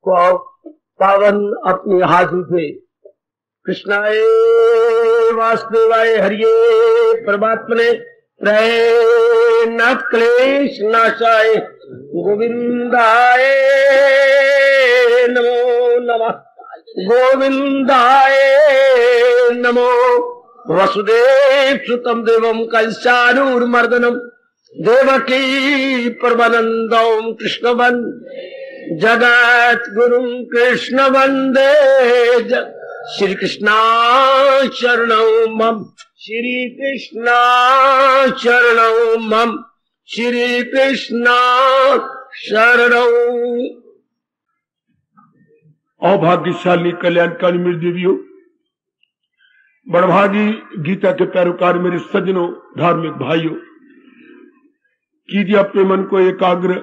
को पावन अपनी हाजिर से कृष्णाय वासुदेवाय हरिये परमात्मने न क्लेश नाशाय गोविंदाय नमो नमः गोविंदाय नमो वसुदेव सुतम देवम कंसानूर्मर्दनम देवकी परमानंदम कृष्ण जगत गुरु कृष्ण वंदे श्री कृष्णा शरणौ मम श्री कृष्णा शरणौ मम श्री कृष्णा शरणौ। अभाग्यशाली कल्याणकारी मेरी देवियों, बड़भागी गीता के पैरोकार मेरे सज्जनों, धार्मिक भाइयों, कीजिए अपने मन को एकाग्र,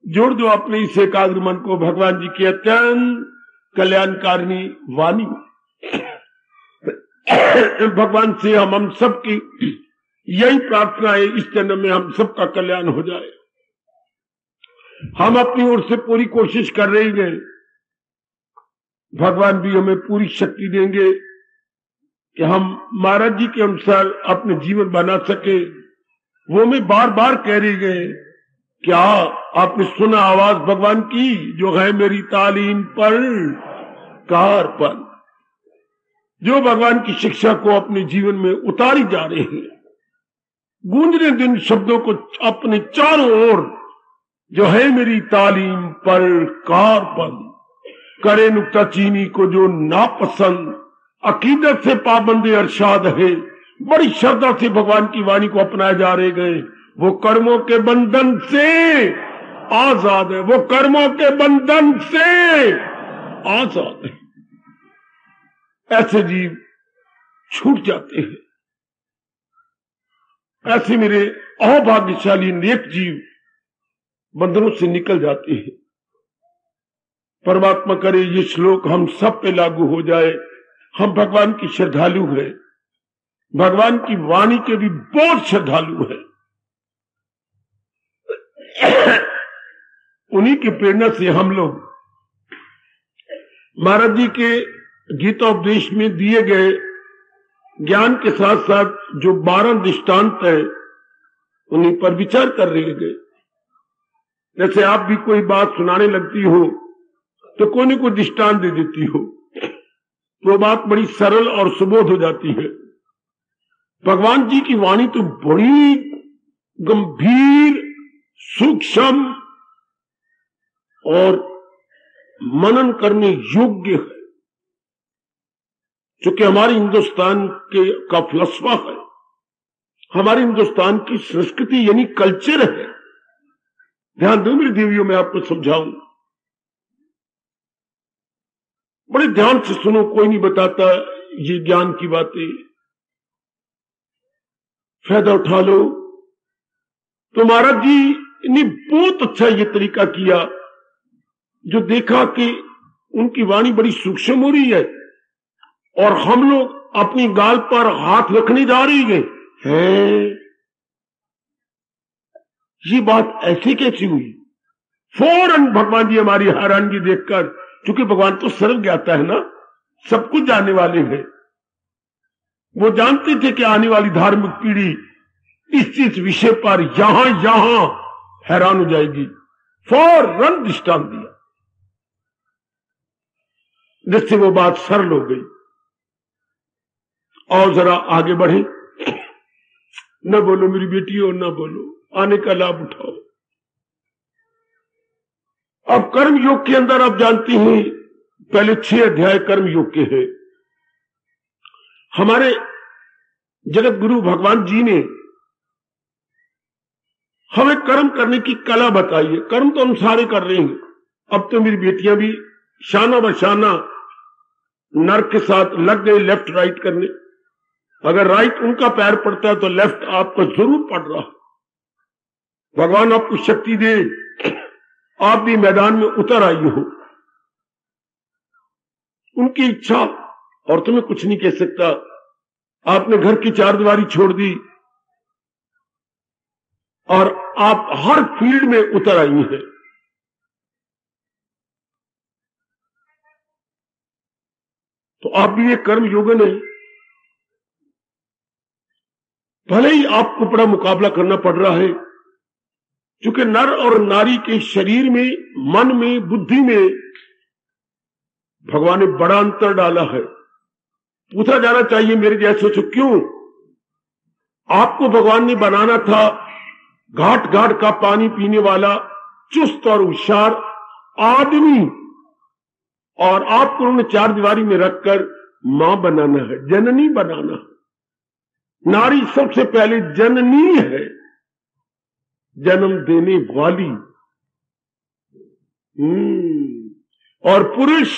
जोड़ दो अपने इस एकाग्र मन को भगवान जी की अत्यंत कल्याणकारिणी वाणी। भगवान से हम सबकी यही प्रार्थना है, इस जन्म में हम सबका कल्याण हो जाए। हम अपनी ओर से पूरी कोशिश कर रहे हैं, भगवान भी हमें पूरी शक्ति देंगे कि हम महाराज जी के अनुसार अपने जीवन बना सके। वो मैं बार बार कह रही गए, क्या आपने सुना आवाज भगवान की, जो है मेरी तालीम पर कारपन, जो भगवान की शिक्षा को अपने जीवन में उतारी जा रहे हैं। गूंजने दिन शब्दों को अपने चारों ओर, जो है मेरी तालीम पर कारपन, करे नुक्ता चीनी को जो नापसंद, अकीदत से पाबंदे अरशाद है। बड़ी श्रद्धा से भगवान की वाणी को अपनाए जा रहे गए। वो कर्मों के बंधन से आजाद है, वो कर्मों के बंधन से आजाद है। ऐसे जीव छूट जाते हैं, ऐसे मेरे अभाग्यशाली नेक जीव बंधनों से निकल जाते हैं। परमात्मा करे ये श्लोक हम सब पे लागू हो जाए। हम भगवान की श्रद्धालु हैं, भगवान की वाणी के भी बहुत श्रद्धालु हैं। उन्हीं की प्रेरणा से हम लोग महाराज जी के गीतोपदेश में दिए गए ज्ञान के साथ साथ जो 12 दृष्टांत है, उन्हीं पर विचार कर रहे गए। जैसे आप भी कोई बात सुनाने लगती हो तो कोई न कोई दृष्टांत दे देती हो, तो बात बड़ी सरल और सुबोध हो जाती है। भगवान जी की वाणी तो बड़ी गंभीर, सूक्ष्म और मनन करने योग्य है, क्योंकि हमारे हिंदुस्तान का फिलॉसफा है, हमारे हिंदुस्तान की संस्कृति यानी कल्चर है। ध्यान दो मेरी देवियों, मैं आपको समझाऊं, बड़े ध्यान से सुनो, कोई नहीं बताता ये ज्ञान की बातें, फायदा उठा लो। तो महाराज जी ने बहुत अच्छा ये तरीका किया, जो देखा कि उनकी वाणी बड़ी सूक्ष्म हो रही है और हम लोग अपनी गाल पर हाथ रखने जा रही हैं। ये बात ऐसे कैसी हुई? फौरन भगवान जी हमारी हैरानगी देखकर, क्योंकि भगवान तो सर्व ज्ञाता है ना, सब कुछ जानने वाले हैं, वो जानते थे कि आने वाली धार्मिक पीढ़ी इस विषय पर यहां हैरान हो जाएगी। फौरन दृष्टांत दिया, जिससे वो बात सरल हो गई। और जरा आगे बढ़े, न बोलो मेरी बेटियों, न बोलो, आने का लाभ उठाओ। अब कर्म योग के अंदर आप जानती हैं, पहले 6 अध्याय कर्म योग के हैं। हमारे जगत गुरु भगवान जी ने हमें कर्म करने की कला बताई है। कर्म तो हम सारे कर रहे हैं। अब तो मेरी बेटियां भी शाना बशाना नर के साथ लग गए लेफ्ट राइट करने। अगर राइट उनका पैर पड़ता है तो लेफ्ट आपको जरूर पड़ रहा है। भगवान आपको शक्ति दे, आप भी मैदान में उतर आई हो। उनकी इच्छा, और तुम्हें कुछ नहीं कह सकता। आपने घर की चारदीवारी छोड़ दी और आप हर फील्ड में उतर आई हैं। तो आप भी ये कर्म योगन है। भले ही आपको बड़ा मुकाबला करना पड़ रहा है, क्योंकि नर और नारी के शरीर में, मन में, बुद्धि में भगवान ने बड़ा अंतर डाला है। पूछा जाना चाहिए मेरे जैसे से, क्यों? आपको भगवान ने बनाना था घाट घाट का पानी पीने वाला चुस्त और होशियार आदमी, और आपको उन्होंने चार दीवारी में रखकर मां बनाना है, जननी बनाना है। नारी सबसे पहले जननी है, जन्म देने वाली। और पुरुष,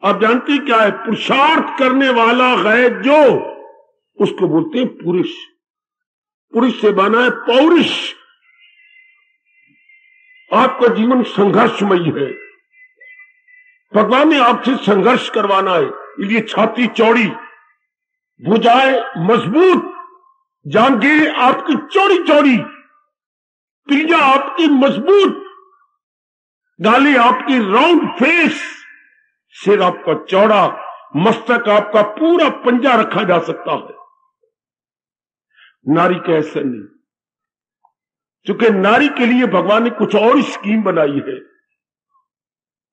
आप जानते क्या है? पुरुषार्थ करने वाला है जो, उसको बोलते हैं पुरुष। पुरुष से बना है पौरुष। आपका जीवन संघर्षमयी है, भगवान ने आपसे संघर्ष करवाना है। इसलिए छाती चौड़ी, भुजाएं मजबूत, जांघें आपकी चौड़ी चौड़ी, त्रिज्या आपकी मजबूत, गाली आपकी राउंड फेस, सिर आपका चौड़ा, मस्तक आपका पूरा पंजा रखा जा सकता है। नारी का ऐसा नहीं, क्योंकि नारी के लिए भगवान ने कुछ और स्कीम बनाई है।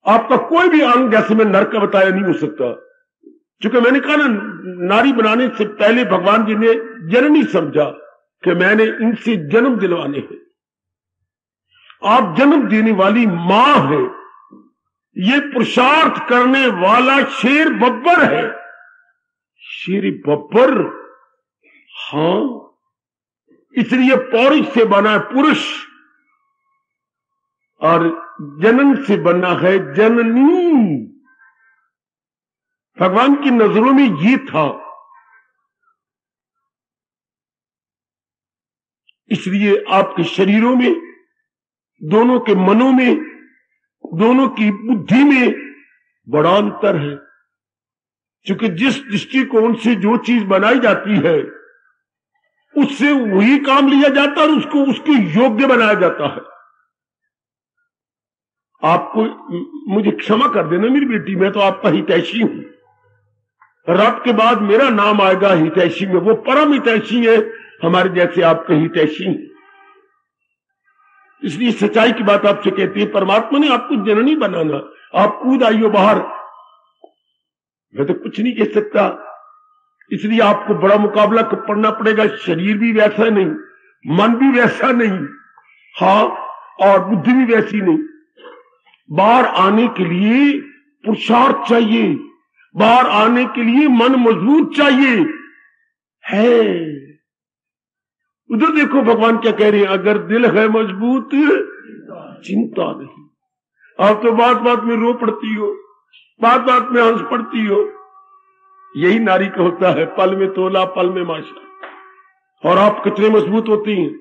आपका कोई भी अंग, जैसे मैं नर का बताया, नहीं हो सकता, क्योंकि मैंने कहा ना, नारी बनाने से पहले भगवान जी ने जननी समझा कि मैंने इनसे जन्म दिलवाने हैं। आप जन्म देने वाली मां है। ये पुरुषार्थ करने वाला शेर बब्बर है। शेर बब्बर, हां, इसलिए पौरुष से बना है पुरुष, और जनन से बना है जननी। भगवान की नजरों में ये था। इसलिए आपके शरीरों में, दोनों के मनों में, दोनों की बुद्धि में बड़ा अंतर है, क्योंकि जिस दृष्टिकोण से जो चीज बनाई जाती है, उससे वही काम लिया जाता है और उसको उसके योग्य बनाया जाता है। आपको, मुझे क्षमा कर देना मेरी बेटी, मैं तो आपका हितैषी हूं। रब के बाद मेरा नाम आएगा हितैषी में, वो परम हितैषी है, हमारे जैसे आपके हितैषी। इसलिए सच्चाई की बात आपसे कहती है, परमात्मा ने आपको जननी बनाना। आप कूद आइयो बाहर, मैं तो कुछ नहीं कह सकता। इसलिए आपको बड़ा मुकाबला पड़ना पड़ेगा। शरीर भी वैसा नहीं, मन भी वैसा नहीं, हाँ, और बुद्धि भी वैसी नहीं। बाहर आने के लिए पुरुषार्थ चाहिए, बाहर आने के लिए मन मजबूत चाहिए है। उधर देखो भगवान क्या कह रहे हैं, अगर दिल है मजबूत चिंता नहीं। आप तो बात बात में रो पड़ती हो, बात बात में हंस पड़ती हो। यही नारी का होता है, पल में तोला पल में माशा। और आप कितने मजबूत होती हैं।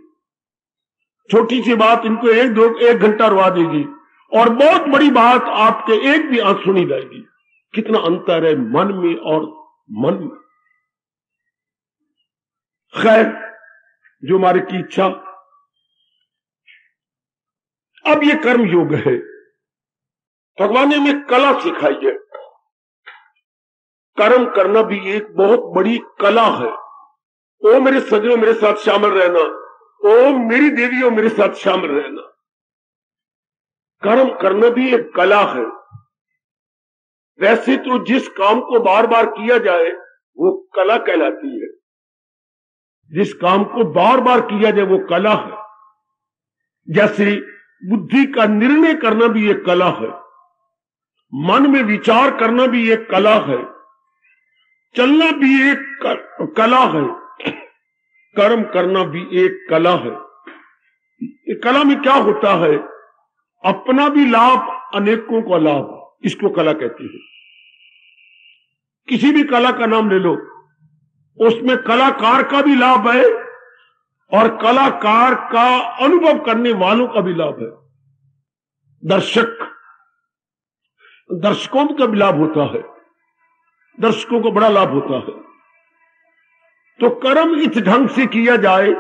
छोटी सी बात इनको एक घंटा रुआ देगी, और बहुत बड़ी बात आपके एक भी आंसू नहीं लाएगी। कितना अंतर है मन में और मन में। खैर, जो हमारे की इच्छा। अब ये कर्म योग है। भगवान ने हमें कला सिखाई है। कर्म करना भी एक बहुत बड़ी कला है। ओ मेरे सजनों, मेरे साथ शामिल रहना। ओ मेरी देवियों, मेरे साथ शामिल रहना। कर्म करना भी एक कला है। वैसे तो जिस काम को बार बार किया जाए वो कला कहलाती है। जिस काम को बार बार किया जाए वो कला है। जैसे बुद्धि का निर्णय करना भी एक कला है, मन में विचार करना भी एक कला है, चलना भी एक कला है, कर्म करना भी एक कला है। कला में क्या होता है? अपना भी लाभ, अनेकों का लाभ, इसको कला कहती है। किसी भी कला का नाम ले लो, उसमें कलाकार का भी लाभ है और कलाकार का अनुभव करने वालों का भी लाभ है। दर्शकों का भी लाभ होता है, दर्शकों को बड़ा लाभ होता है। तो कर्म इस ढंग से किया जाए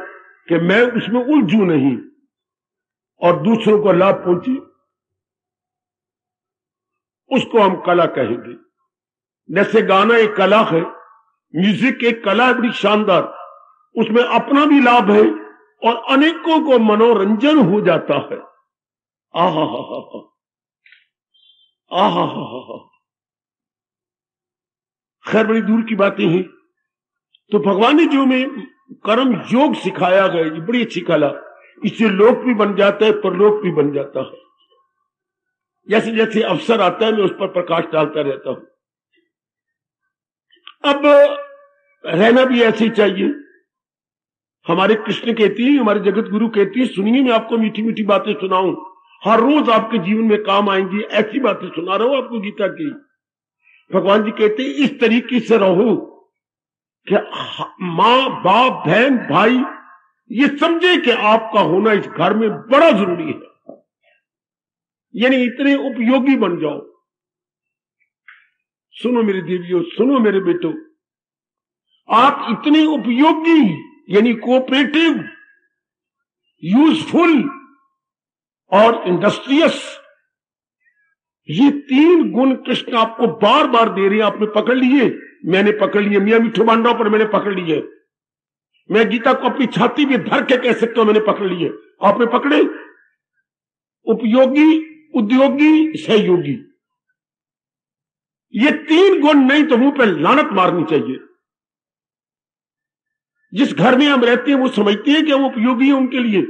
कि मैं उसमें उलझूं नहीं और दूसरों को लाभ पहुंचे, उसको हम कला कहेंगे। जैसे गाना एक कला है, म्यूजिक एक कला है बड़ी शानदार, उसमें अपना भी लाभ है और अनेकों को मनोरंजन हो जाता है। आहा हा हा हा, आहा हा हा हा। खैर बड़ी दूर की बातें हैं। तो भगवान ने जो में कर्म योग सिखाया गया, ये बड़ी अच्छी कला, इससे लोक भी बन जाता है, परलोक भी बन जाता है। जैसे जैसे अवसर आता है मैं उस पर प्रकाश डालता रहता हूं। अब रहना भी ऐसे ही चाहिए। हमारे कृष्ण कहती है, हमारे जगत गुरु कहती है, सुनिए मैं आपको मीठी मीठी बातें सुनाऊं, हर रोज आपके जीवन में काम आएंगी, ऐसी बातें सुना रहा हूं आपको गीता की। भगवान जी कहते हैं इस तरीके से रहो कि मां बाप बहन भाई ये समझे कि आपका होना इस घर में बड़ा जरूरी है, यानी इतने उपयोगी बन जाओ। सुनो मेरी देवियों, सुनो मेरे बेटो, आप इतने उपयोगी यानी कोऑपरेटिव, यूजफुल और इंडस्ट्रियस, ये 3 गुण कृष्ण आपको बार बार दे रहे हैं। आपने पकड़ लिए, मैंने पकड़ लिए, मियां मिठू बांडा पर मैंने पकड़ लिए, मैं गीता को अपनी छाती में धर के कह सकता हूं मैंने पकड़ लिए, आपने पकड़े। उपयोगी, उद्योगी, सहयोगी, ये 3 गुण नहीं तो मुंह पे लानत मारनी चाहिए। जिस घर में हम रहते हैं वो समझते हैं कि हम उपयोगी हैं उनके लिए,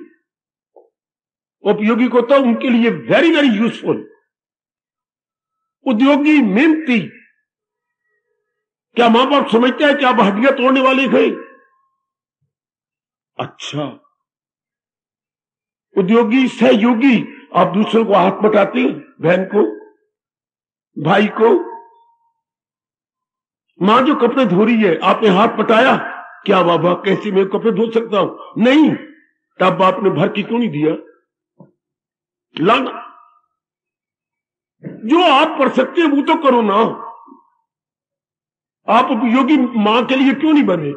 उपयोगी को तो उनके लिए वेरी वेरी यूजफुल। उद्योगी, मेहनती, क्या मां बाप समझता है कि आप हड्डियां तोड़ने वाले थे? अच्छा। उद्योगी, सहयोगी, आप दूसरों को हाथ बटाते हैं, बहन को, भाई को। मां जो कपड़े धो रही है, आपने हाथ बटाया, क्या बाबा कैसे मैं कपड़े धो सकता हूं? नहीं, तब आपने भर के क्यों नहीं दिया? लाना, जो आप कर सकते हैं वो तो करो ना। आप उपयोगी मां के लिए क्यों नहीं बने?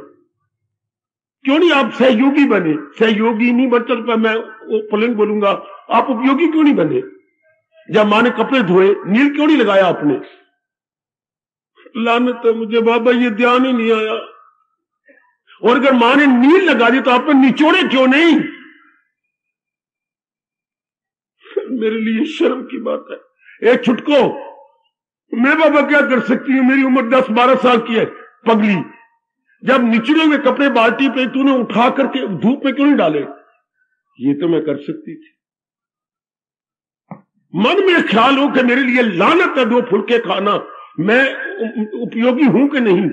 क्यों नहीं आप सहयोगी बने? सहयोगी नहीं बन सकता, मैं पुलिंग बोलूंगा, आप उपयोगी क्यों नहीं बने? जब मां ने कपड़े धोए, नील क्यों नहीं लगाया आपने? लानत है मुझे बाबा, ये ध्यान ही नहीं आया। और अगर मां ने नील लगा दी तो आपने निचोड़े क्यों नहीं? मेरे लिए शर्म की बात है। एक छुटको, मैं बाबा क्या कर सकती हूँ, मेरी उम्र 10-12 साल की है, पगली। जब निचले हुए कपड़े बाल्टी पे तूने उठा करके धूप में क्यों नहीं डाले? ये तो मैं कर सकती थी। मन में ख्याल हो कि मेरे लिए लानत है 2 फुलके खाना, मैं उपयोगी हूं कि नहीं?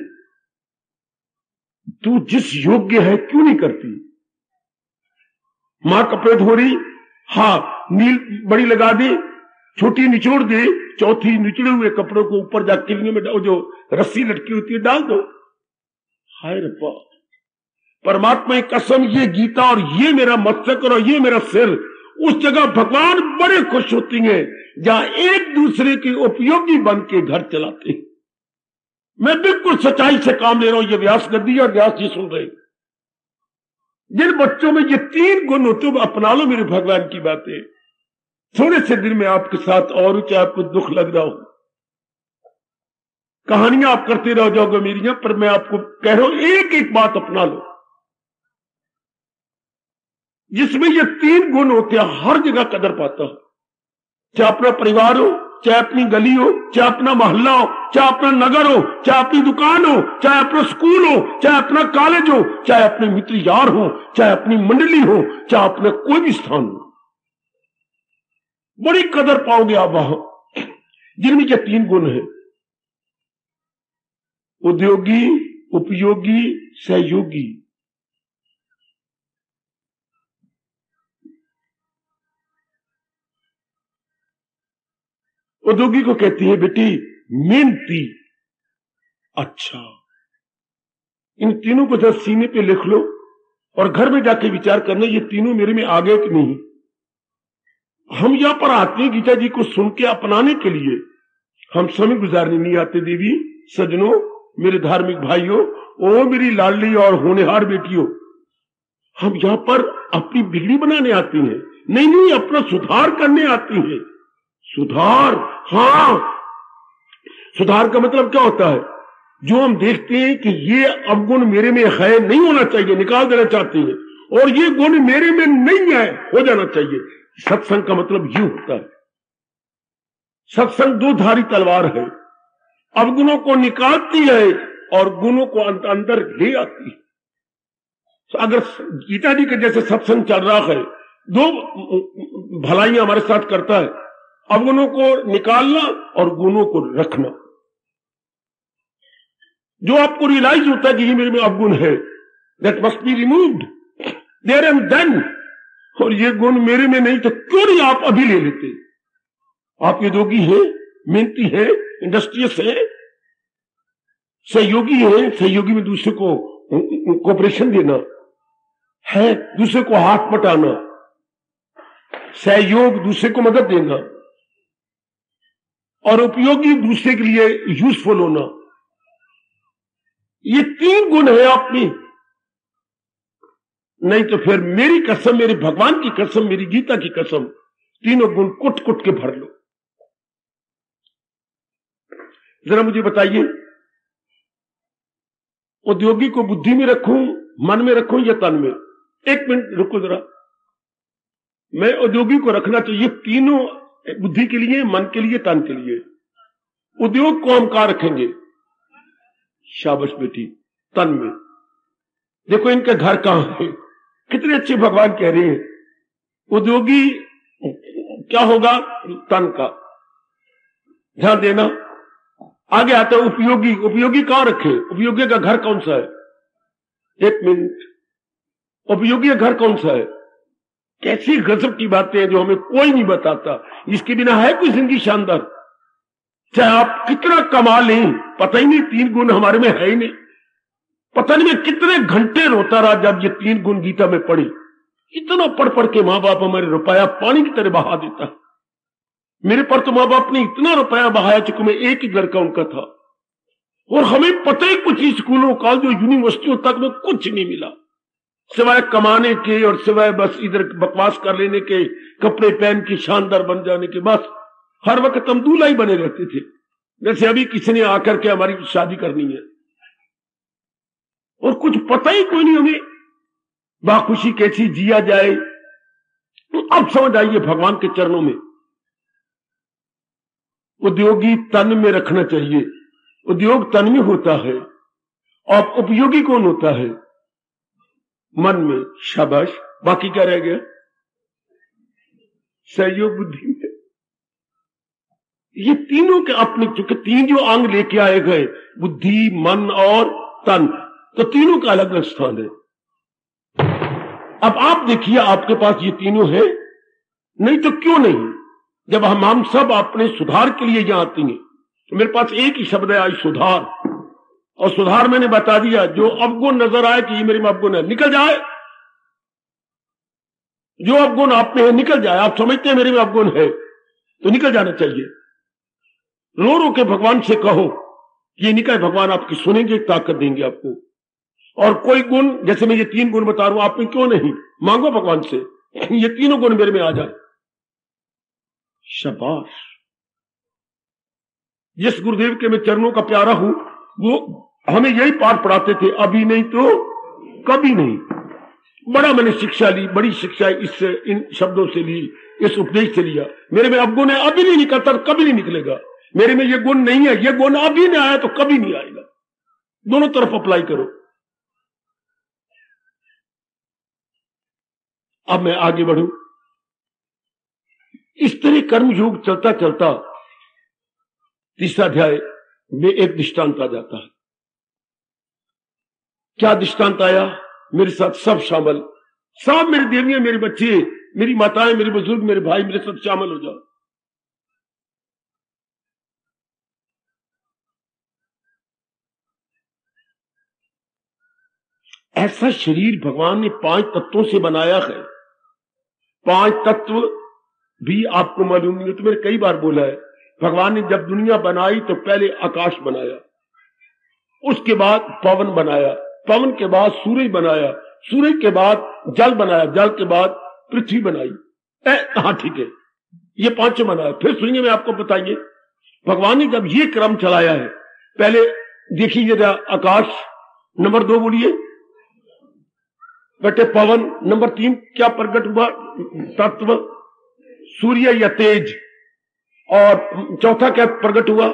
तू जिस योग्य है क्यों नहीं करती? मां कपड़े धो रही, हाँ नील बड़ी लगा दी, छोटी निचोड़ दे, चौथी निचड़े हुए कपड़ों को ऊपर जा किलियों में जो रस्सी लटकी होती है डाल दो। हाय रब्बा, परमात्मा की कसम, ये गीता और ये मेरा मस्तक और ये मेरा सिर, उस जगह भगवान बड़े खुश होती हैं जहां एक दूसरे के उपयोगी बन के घर चलाते हैं। मैं बिल्कुल सच्चाई से काम ले रहा हूं, ये व्यास गद्दी और व्यास जी सुन रहे। जिन बच्चों में ये 3 गुण होते हो अपना लो मेरे भगवान की बातें। थोड़े से दिन में आपके साथ और चाहे आपको दुख लग रहा हो, कहानियां आप करते रह जाओगे मेरी, पर मैं आपको कह रहा हूं एक एक बात अपना लो जिसमें ये 3 गुण होते हैं, हर जगह कदर पाता है। चाहे अपना परिवार हो, चाहे अपनी गली हो, चाहे अपना मोहल्ला हो, चाहे अपना नगर हो, चाहे अपनी दुकान हो, चाहे अपना स्कूल हो, चाहे अपना कॉलेज हो, चाहे अपने मित्र यार हो, चाहे अपनी मंडली हो, चाहे अपना कोई भी स्थान हो, बड़ी कदर पाओगे आप वहां जिनमें ये 3 गुण है। उद्योगी, उपयोगी, सहयोगी। उद्योगी को कहती है बेटी मेहनती। अच्छा, इन तीनों को जब सीने पे लिख लो और घर में जाके विचार करना ये तीनों मेरे में आ गए कि नहीं। हम यहां पर आते हैं गीता जी को सुन के अपनाने के लिए, हम समय गुजारने नहीं आते। देवी सजनों, मेरे धार्मिक भाइयों, ओ मेरी लाडली और होनहार बेटियों, हम यहां पर अपनी बिगड़ी बनाने आती हैं, नहीं, अपना सुधार करने आती हैं। सुधार, हाँ, सुधार का मतलब क्या होता है? जो हम देखते हैं कि ये अवगुण मेरे में है, नहीं होना चाहिए, निकाल देना चाहते हैं, और ये गुण मेरे में नहीं है, हो जाना चाहिए। सत्संग का मतलब ये होता है। सत्संग दो धारी तलवार है, अवगुणों को निकालती है और गुणों को अंदर ले आती है। तो अगर गीता जी के जैसे सत्संग चल रहा है, दो भलाइयां हमारे साथ करता है, अवगुणों को निकालना और गुणों को रखना। जो आपको रियलाइज होता है कि ये मेरे में अवगुण है, that must be removed there and then. और ये गुण मेरे में नहीं तो क्यों नहीं आप अभी ले लेते? आप योगी हैं, मेहनती हैं, इंडस्ट्रियस हैं, सहयोगी हैं, सहयोगी में दूसरे को कोऑपरेशन देना है, दूसरे को हाथ बटाना, सहयोग दूसरे को मदद देना, और उपयोगी दूसरे के लिए यूजफुल होना। ये तीन गुण है आप में। नहीं तो फिर मेरी कसम, मेरे भगवान की कसम, मेरी गीता की कसम, तीनों गुण कुट कुट के भर लो। जरा मुझे बताइए, उद्योगी को बुद्धि में रखूं, मन में रखूं या तन में? एक मिनट रुको जरा। मैं उद्योगी को रखना चाहिए तीनों, बुद्धि के लिए, मन के लिए, तन के लिए। उद्योग को हम कहां रखेंगे? शाबाश बेटी, तन में। देखो इनके घर कहां है, कितने अच्छे भगवान कह रहे हैं। उद्योगी क्या होगा? तन का ध्यान देना। आगे आता है उपयोगी। उपयोगी कहां रखे? उपयोगी का घर कौन सा है? एक मिनट, उपयोगी का घर कौन सा है? कैसी गजब की बातें हैं जो हमें कोई नहीं बताता। इसके बिना है कोई जिंदगी शानदार? चाहे आप कितना कमा लें, पता ही नहीं तीन गुण हमारे में है ही नहीं। पता नहीं मैं कितने घंटे रोता रहा जब ये तीन गुण गीता में पढ़ी। इतना पढ़ पढ़ के मां बाप हमारे रुपया पानी की तरह बहा देता। मेरे पर तो मां बाप ने इतना रुपया बहाया, चूंकि मैं एक ही लड़का उनका था, और हमें पता ही कुछ ही स्कूलों, कॉलेजों, यूनिवर्सिटियों तक में कुछ नहीं मिला सिवाय कमाने के, और सिवाय बस इधर बकवास कर लेने के, कपड़े पहन के शानदार बन जाने के। बस हर वक्त हम दूल्हा ही बने रहते थे, जैसे अभी किसी ने आकर के हमारी शादी करनी है, और कुछ पता ही कोई नहीं हमें बाखुशी कैसी जिया जाए। तो अब समझ आइए भगवान के चरणों में। उद्योगी तन में रखना चाहिए। उद्योग तन में होता है, और उपयोगी कौन होता है? मन में। शाबाश। बाकी क्या रह गया? सहयोग बुद्धि में। ये तीनों के अपने, चूंकि तीन जो अंग लेके आए गए, बुद्धि, मन और तन, तो तीनों का अलग अलग स्थान है। अब आप देखिए, आपके पास ये तीनों है, नहीं तो क्यों नहीं? जब हम सब अपने सुधार के लिए यहां आते हैं, तो मेरे पास एक ही शब्द है आज, सुधार। और सुधार मैंने बता दिया, जो अवगुण नजर आए कि ये मेरे में अवगुण है, निकल जाए। जो अवगुण आप में है निकल जाए। आप समझते हैं मेरे में अवगुण है तो निकल जाना चाहिए। रो रो के भगवान से कहो, ये निकल, भगवान आपकी सुनेंगे, ताकत देंगे आपको। और कोई गुण, जैसे मैं ये तीन गुण बता रहा हूं, आप में क्यों नहीं? मांगो भगवान से, ये तीनों गुण मेरे में आ जाए। शाबाश। जिस गुरुदेव के मैं चरणों का प्यारा हूं, वो हमें यही पाठ पढ़ाते थे, अभी नहीं तो कभी नहीं। बड़ा मैंने शिक्षा ली, बड़ी शिक्षा इससे, इन शब्दों से ली, इस उपदेश से लिया। मेरे में अवगुण है, अभी नहीं निकलता, कभी नहीं निकलेगा। मेरे में ये गुण नहीं है, ये गुण अभी नहीं आया तो कभी नहीं आएगा। दोनों तरफ अप्लाई करो। अब मैं आगे बढ़ूं। इस तरह कर्म योग चलता चलता तीसरा अध्याय में एक दृष्टांत आ जाता है। क्या दृष्टांत आया? मेरे साथ सब शामिल, सब मेरी देवियां, मेरे बच्चे, मेरी माताएं, मेरे बुजुर्ग, मेरे भाई, मेरे साथ शामिल हो जाओ। ऐसा शरीर भगवान ने 5 तत्वों से बनाया है। 5 तत्व भी आपको मालूम नहीं है, तो मैंने कई बार बोला है। भगवान ने जब दुनिया बनाई तो पहले आकाश बनाया, उसके बाद पवन बनाया, पवन के बाद सूरज बनाया, सूरज के बाद जल बनाया, जल के बाद पृथ्वी बनाई। हाँ ठीक है, ये 5 बनाया। फिर सुनिए, मैं आपको बताइए, भगवान ने जब ये क्रम चलाया है, पहले देखिए जरा आकाश, नंबर 2 बोलिए बेटे पवन, नंबर 3 क्या प्रकट हुआ? तत्व सूर्य या तेज, और चौथा क्या प्रकट हुआ,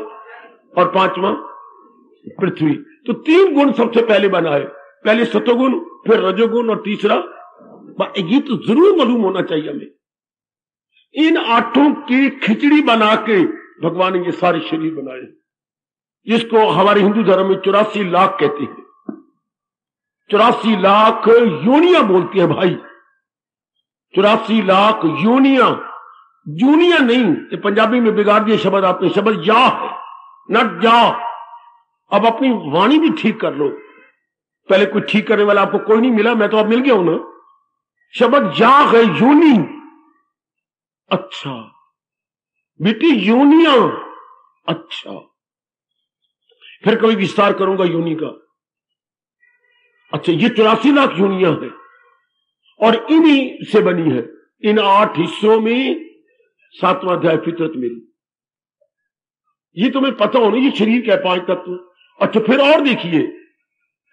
और 5वां पृथ्वी। तो 3 गुण सबसे पहले बना है, पहले सतोगुण, फिर रजोगुण और तीसरा। ये तो जरूर मालूम होना चाहिए हमें। इन 8 की खिचड़ी बना के भगवान ने ये सारे शरीर बनाए, जिसको हमारे हिंदू धर्म में 84 लाख कहते हैं। 84 लाख योनियां बोलती है भाई, 84 लाख योनियां, जूनिया नहीं, ये पंजाबी में बिगाड़ दिए शब्द आपने, शब्द या है, नट जा। अब अपनी वाणी भी ठीक कर लो, पहले कोई ठीक करने वाला आपको कोई नहीं मिला, मैं तो अब मिल गया हूं ना। शब्द या है, योनि। अच्छा बेटी योनिया, अच्छा फिर कभी विस्तार करूंगा योनि का। अच्छा ये 84 लाख योनियां है और इन्हीं से बनी है। इन 8 हिस्सों में 7वां अध्याय फितरत मेरी, ये तुम्हें पता होना, ये शरीर क्या है, 5 तत्व। अच्छा फिर और देखिए,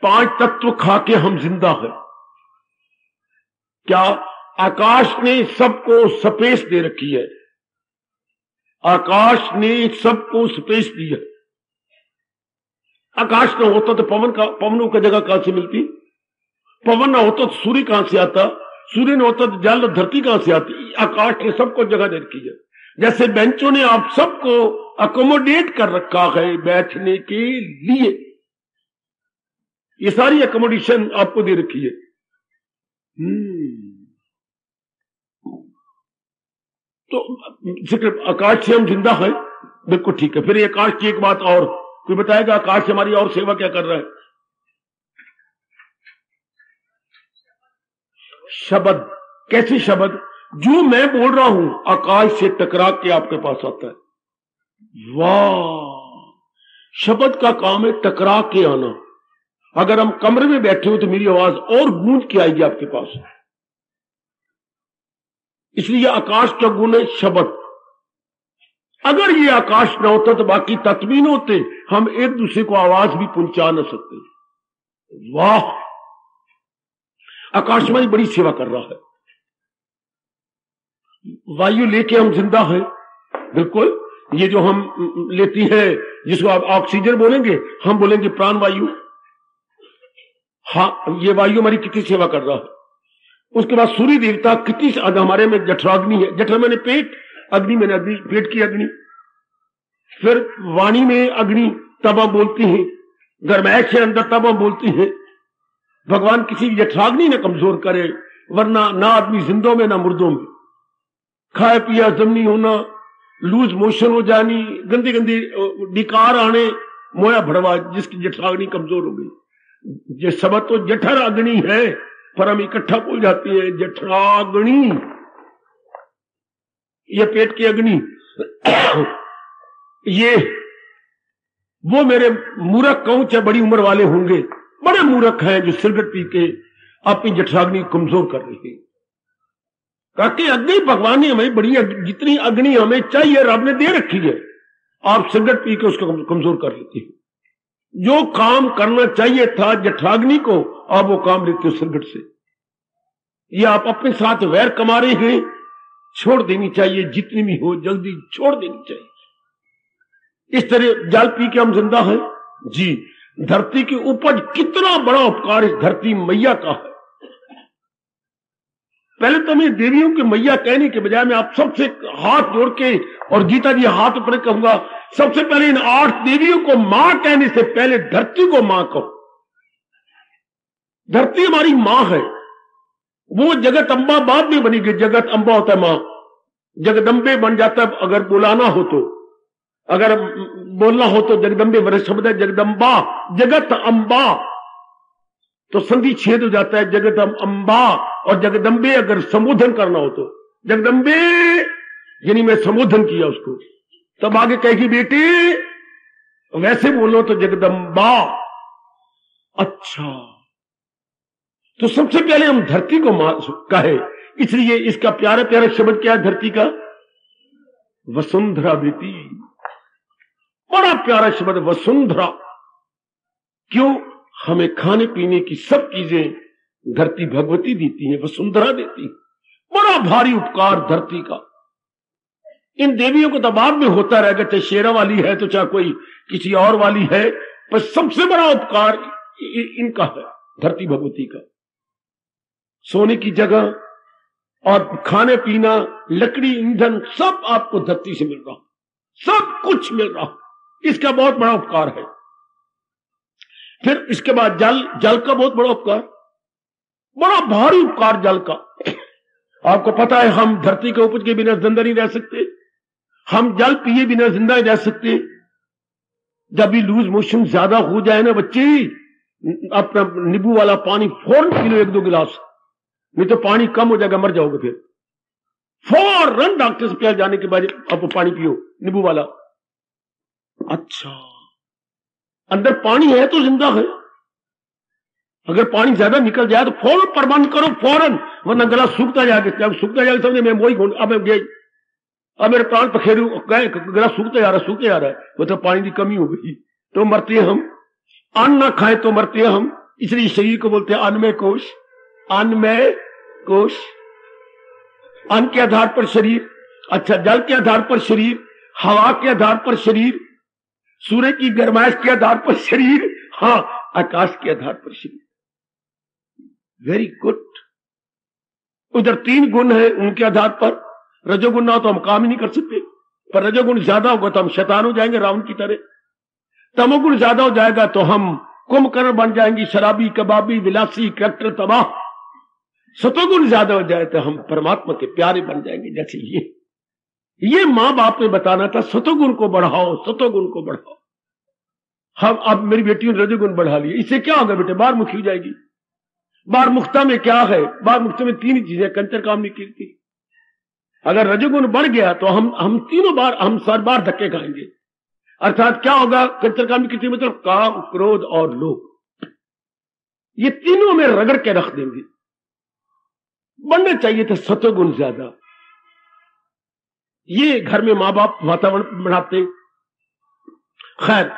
5 तत्व खा के हम जिंदा है। क्या आकाश ने सबको स्पेस दे रखी है, आकाश ने सबको स्पेस दी है। आकाश ना होता तो पवनों का जगह कहां से मिलती, पवन ना होता तो सूर्य कहां से आता, सूर्य न होता तो जल और धरती कहां से आती। आकाश ने सबको जगह दे रखी है। जैसे बेंचों ने आप सबको अकोमोडेट कर रखा है बैठने के लिए, ये सारी अकोमोडेशन आपको दे रखी है। तो जिक्र आकाश से हम जिंदा है, बिल्कुल ठीक है। फिर ये आकाश की एक बात और, कोई बताएगा आकाश से हमारी और सेवा क्या कर रहा है? शब्द। कैसे शब्द? जो मैं बोल रहा हूं आकाश से टकरा के आपके पास आता है। वाह, शब्द का काम है टकरा के आना। अगर हम कमरे में बैठे हो तो मेरी आवाज और गूंज के आएगी आपके पास, इसलिए आकाश का गुण है शब्द। अगर ये आकाश ना होता तो बाकी तत्व भी न होते, हम एक दूसरे को आवाज भी पहुंचा न सकते। वाह, आकाश हमारी बड़ी सेवा कर रहा है। वायु लेके हम जिंदा है, बिल्कुल। ये जो हम लेती है, जिसको आप ऑक्सीजन बोलेंगे, हम बोलेंगे प्राण वायु। हाँ, ये वायु हमारी कितनी सेवा कर रहा है। उसके बाद सूर्य देवता कितनी, हमारे में जठराग्नि है, जठर मैंने पेट, अग्नि मैंने अग्नि, पेट की अग्नि। फिर वाणी में अग्नि, तब हम बोलती हैं, गर्मैश के अंदर तब हम बोलती हैं। भगवान किसी जठराग्नि न कमजोर करे, वरना ना आदमी जिंदों में ना मुर्दों में। खाए पिया जमनी होना, लूज मोशन हो जानी, गंदी गंदी डिकार आने, मोया भड़वा, जिसकी जठराग्नि कमजोर हो गई। ये सब तो जठर अग्नि है, पर हम इकट्ठा बोल जाते हैं जठराग्नि, ये पेट की अग्नि। ये वो मेरे मूर्ख कहूं चाहे बड़ी उम्र वाले होंगे, बड़े मूर्ख हैं जो सिगरेट पी के अपनी जठराग्नि कमजोर कर रहे हैं। ताकि अग्नि भगवान ने हमें बड़ी, जितनी अग्नि हमें चाहिए रब ने दे रखी है, आप सिगरेट पी के उसको कमजोर कर लेते हैं। जो काम करना चाहिए था जठराग्नि को, आप वो काम लेते हो सिगरेट से। ये आप अपने साथ वैर कमा रहे हैं, छोड़ देनी चाहिए, जितनी भी हो जल्दी छोड़ देनी चाहिए। इस तरह जल पी के हम जिंदा है जी। धरती की उपज, कितना बड़ा उपकार इस धरती मैया का है। पहले तो मैं देवियों के मैया कहने के बजाय मैं आप सबसे हाथ जोड़ के, और गीता जी हाथ ऊपर कहूंगा, सबसे पहले इन 8 देवियों को मां कहने से पहले धरती को मां कहो। धरती हमारी मां है। वो जगत अम्बा बाद में बनी गई, जगत अम्बा होता है मां, जगदम्बे बन जाता है अगर बुलाना हो तो, अगर बोलना हो तो जगदम्बे वरस शब्द है जगदम्बा, जगत अम्बा तो संधि छेद हो जाता है जगत अम्बा। और जगदम्बे अगर संबोधन करना हो तो जगदम्बे, यानी मैं संबोधन किया उसको, तब आगे कहेगी बेटे वैसे बोलो तो जगदम्बा। अच्छा, तो सबसे पहले हम धरती को मां कहे, इसलिए इसका प्यारा प्यारा शब्द क्या है धरती का? वसुंधरा बेटी। प्यारा शब्द वसुंधरा। क्यों? हमें खाने पीने की सब चीजें धरती भगवती देती है, वसुंधरा देती है। बड़ा भारी उपकार धरती का। इन देवियों को दबाव में होता रहेगा, चाहे शेरा वाली है तो चाहे कोई किसी और वाली है, पर सबसे बड़ा उपकार इनका है, धरती भगवती का। सोने की जगह और खाने पीना, लकड़ी, ईंधन सब आपको धरती से मिल रहा, सब कुछ मिल रहा, इसका बहुत बड़ा उपकार है। फिर इसके बाद जल, जल का बहुत बड़ा उपकार, बड़ा भारी उपकार जल का। आपको पता है हम धरती के उपज के बिना जिंदा नहीं रह सकते, हम जल पिए बिना जिंदा नहीं रह सकते। जब भी लूज मोशन ज्यादा हो जाए ना बच्चे, अपना नींबू वाला पानी फौरन पी लो, 1-2 गिलास, नहीं तो पानी कम हो जाएगा, मर जाओगे। फिर फौरन डॉक्टर से प्यार जाने के बाद आप पानी पियो नींबू वाला। अच्छा, अंदर पानी है तो जिंदा है, अगर पानी ज्यादा निकल जाए तो फौरन प्रबंध करो, फौरन, वरना गला सूखता जाएगा। जब सूखता जाएगा समझे मैं वही अब मैं गई, अब मेरे प्राण पखेरु गए, गला सूखते जा रहा है, मतलब पानी की कमी हो गई तो मरते हैं हम। अन्न ना खाए तो मरते हैं हम, इसलिए शरीर को बोलते हैं अन्नमय कोश। अन्नमय कोश, अन्न के आधार पर शरीर, अच्छा जल के आधार पर शरीर, हवा के आधार पर शरीर, सूर्य की गर्माइश के आधार पर शरीर, हाँ आकाश के आधार पर शरीर। Very good. उधर 3 गुण है, उनके आधार पर रजोगुण ना हो तो हम काम ही नहीं कर सकते, पर रजोगुण ज्यादा होगा तो हम शैतान हो जाएंगे रावण की तरह। तमोगुण ज्यादा हो जाएगा तो हम कुंभकर्ण बन जाएंगे, शराबी, कबाबी, विलासी, कट्टर, तबाह। सतोगुण ज्यादा हो जाए तो हम परमात्मा के प्यारे बन जाएंगे। जैसे ये मां बाप ने बताना था, सतोगुण को बढ़ाओ, सतोगुण को बढ़ाओ। हम अब मेरी बेटी ने रजोगुण बढ़ा लिया, इससे क्या होगा बेटे? बार मुखी हो जाएगी। बार मुक्ता में क्या है? बार मुक्ता में 3 चीजें, कंचर, कामनी, कीर्ति। अगर रजोगुण बढ़ गया तो हम तीनों बार, हम 7 बार धक्के खाएंगे। अर्थात क्या होगा? कंचर, कामनी, कीर्ति मतलब काम, क्रोध और लोभ, ये तीनों में रगड़ के रख देंगे। बनना चाहिए था सतोगुण ज्यादा। ये घर में मां बाप वातावरण बनाते। खैर,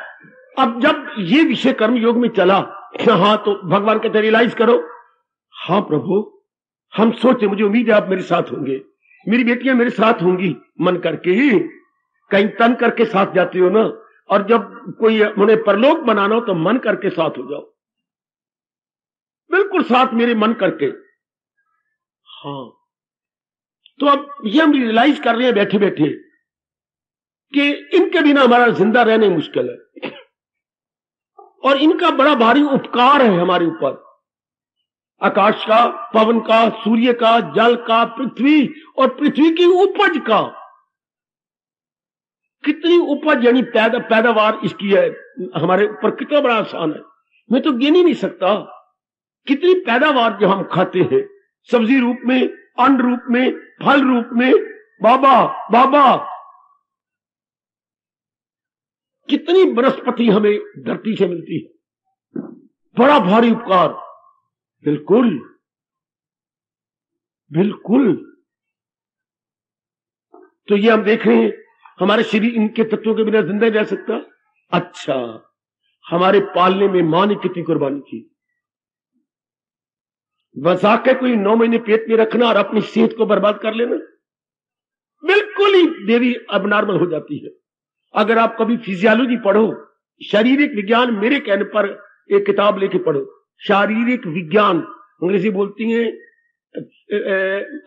अब जब ये विषय कर्म योग में चला, हाँ तो भगवान कहते रियलाइज करो, हाँ प्रभु हम सोचे, मुझे उम्मीद है आप मेरे साथ होंगे, मेरी बेटियां मेरे साथ होंगी। मन करके ही कहीं तन करके साथ जाते हो ना, और जब कोई उन्हें परलोक बनाना हो तो मन करके साथ हो जाओ, बिल्कुल साथ मेरे मन करके। हाँ, तो अब ये हम रियलाइज कर रहे हैं बैठे बैठे कि इनके बिना हमारा जिंदा रहने मुश्किल है, और इनका बड़ा भारी उपकार है हमारे ऊपर, आकाश का, पवन का, सूर्य का, जल का, पृथ्वी और पृथ्वी की उपज का। कितनी उपज यानी पैदावार इसकी है हमारे ऊपर, कितना बड़ा आसान है, मैं तो गिन ही नहीं सकता। कितनी पैदावार जो हम खाते हैं, सब्जी रूप में, अन्न रूप में, फल रूप में, बाबा कितनी वनस्पति हमें धरती से मिलती है, बड़ा भारी उपकार। बिल्कुल बिल्कुल। तो ये हम देख रहे हैं, हमारे शरीर इनके तत्वों के बिना जिंदा रह सकता? अच्छा, हमारे पालने में मां ने कितनी कुर्बानी की। बसा के कोई 9 महीने पेट में रखना और अपनी सेहत को बर्बाद कर लेना, बिल्कुल ही देवी अब नॉर्मल हो जाती है। अगर आप कभी फिजियोलॉजी पढ़ो, शारीरिक विज्ञान, मेरे कहने पर एक किताब लेके पढ़ो, शारीरिक विज्ञान, अंग्रेजी बोलती है,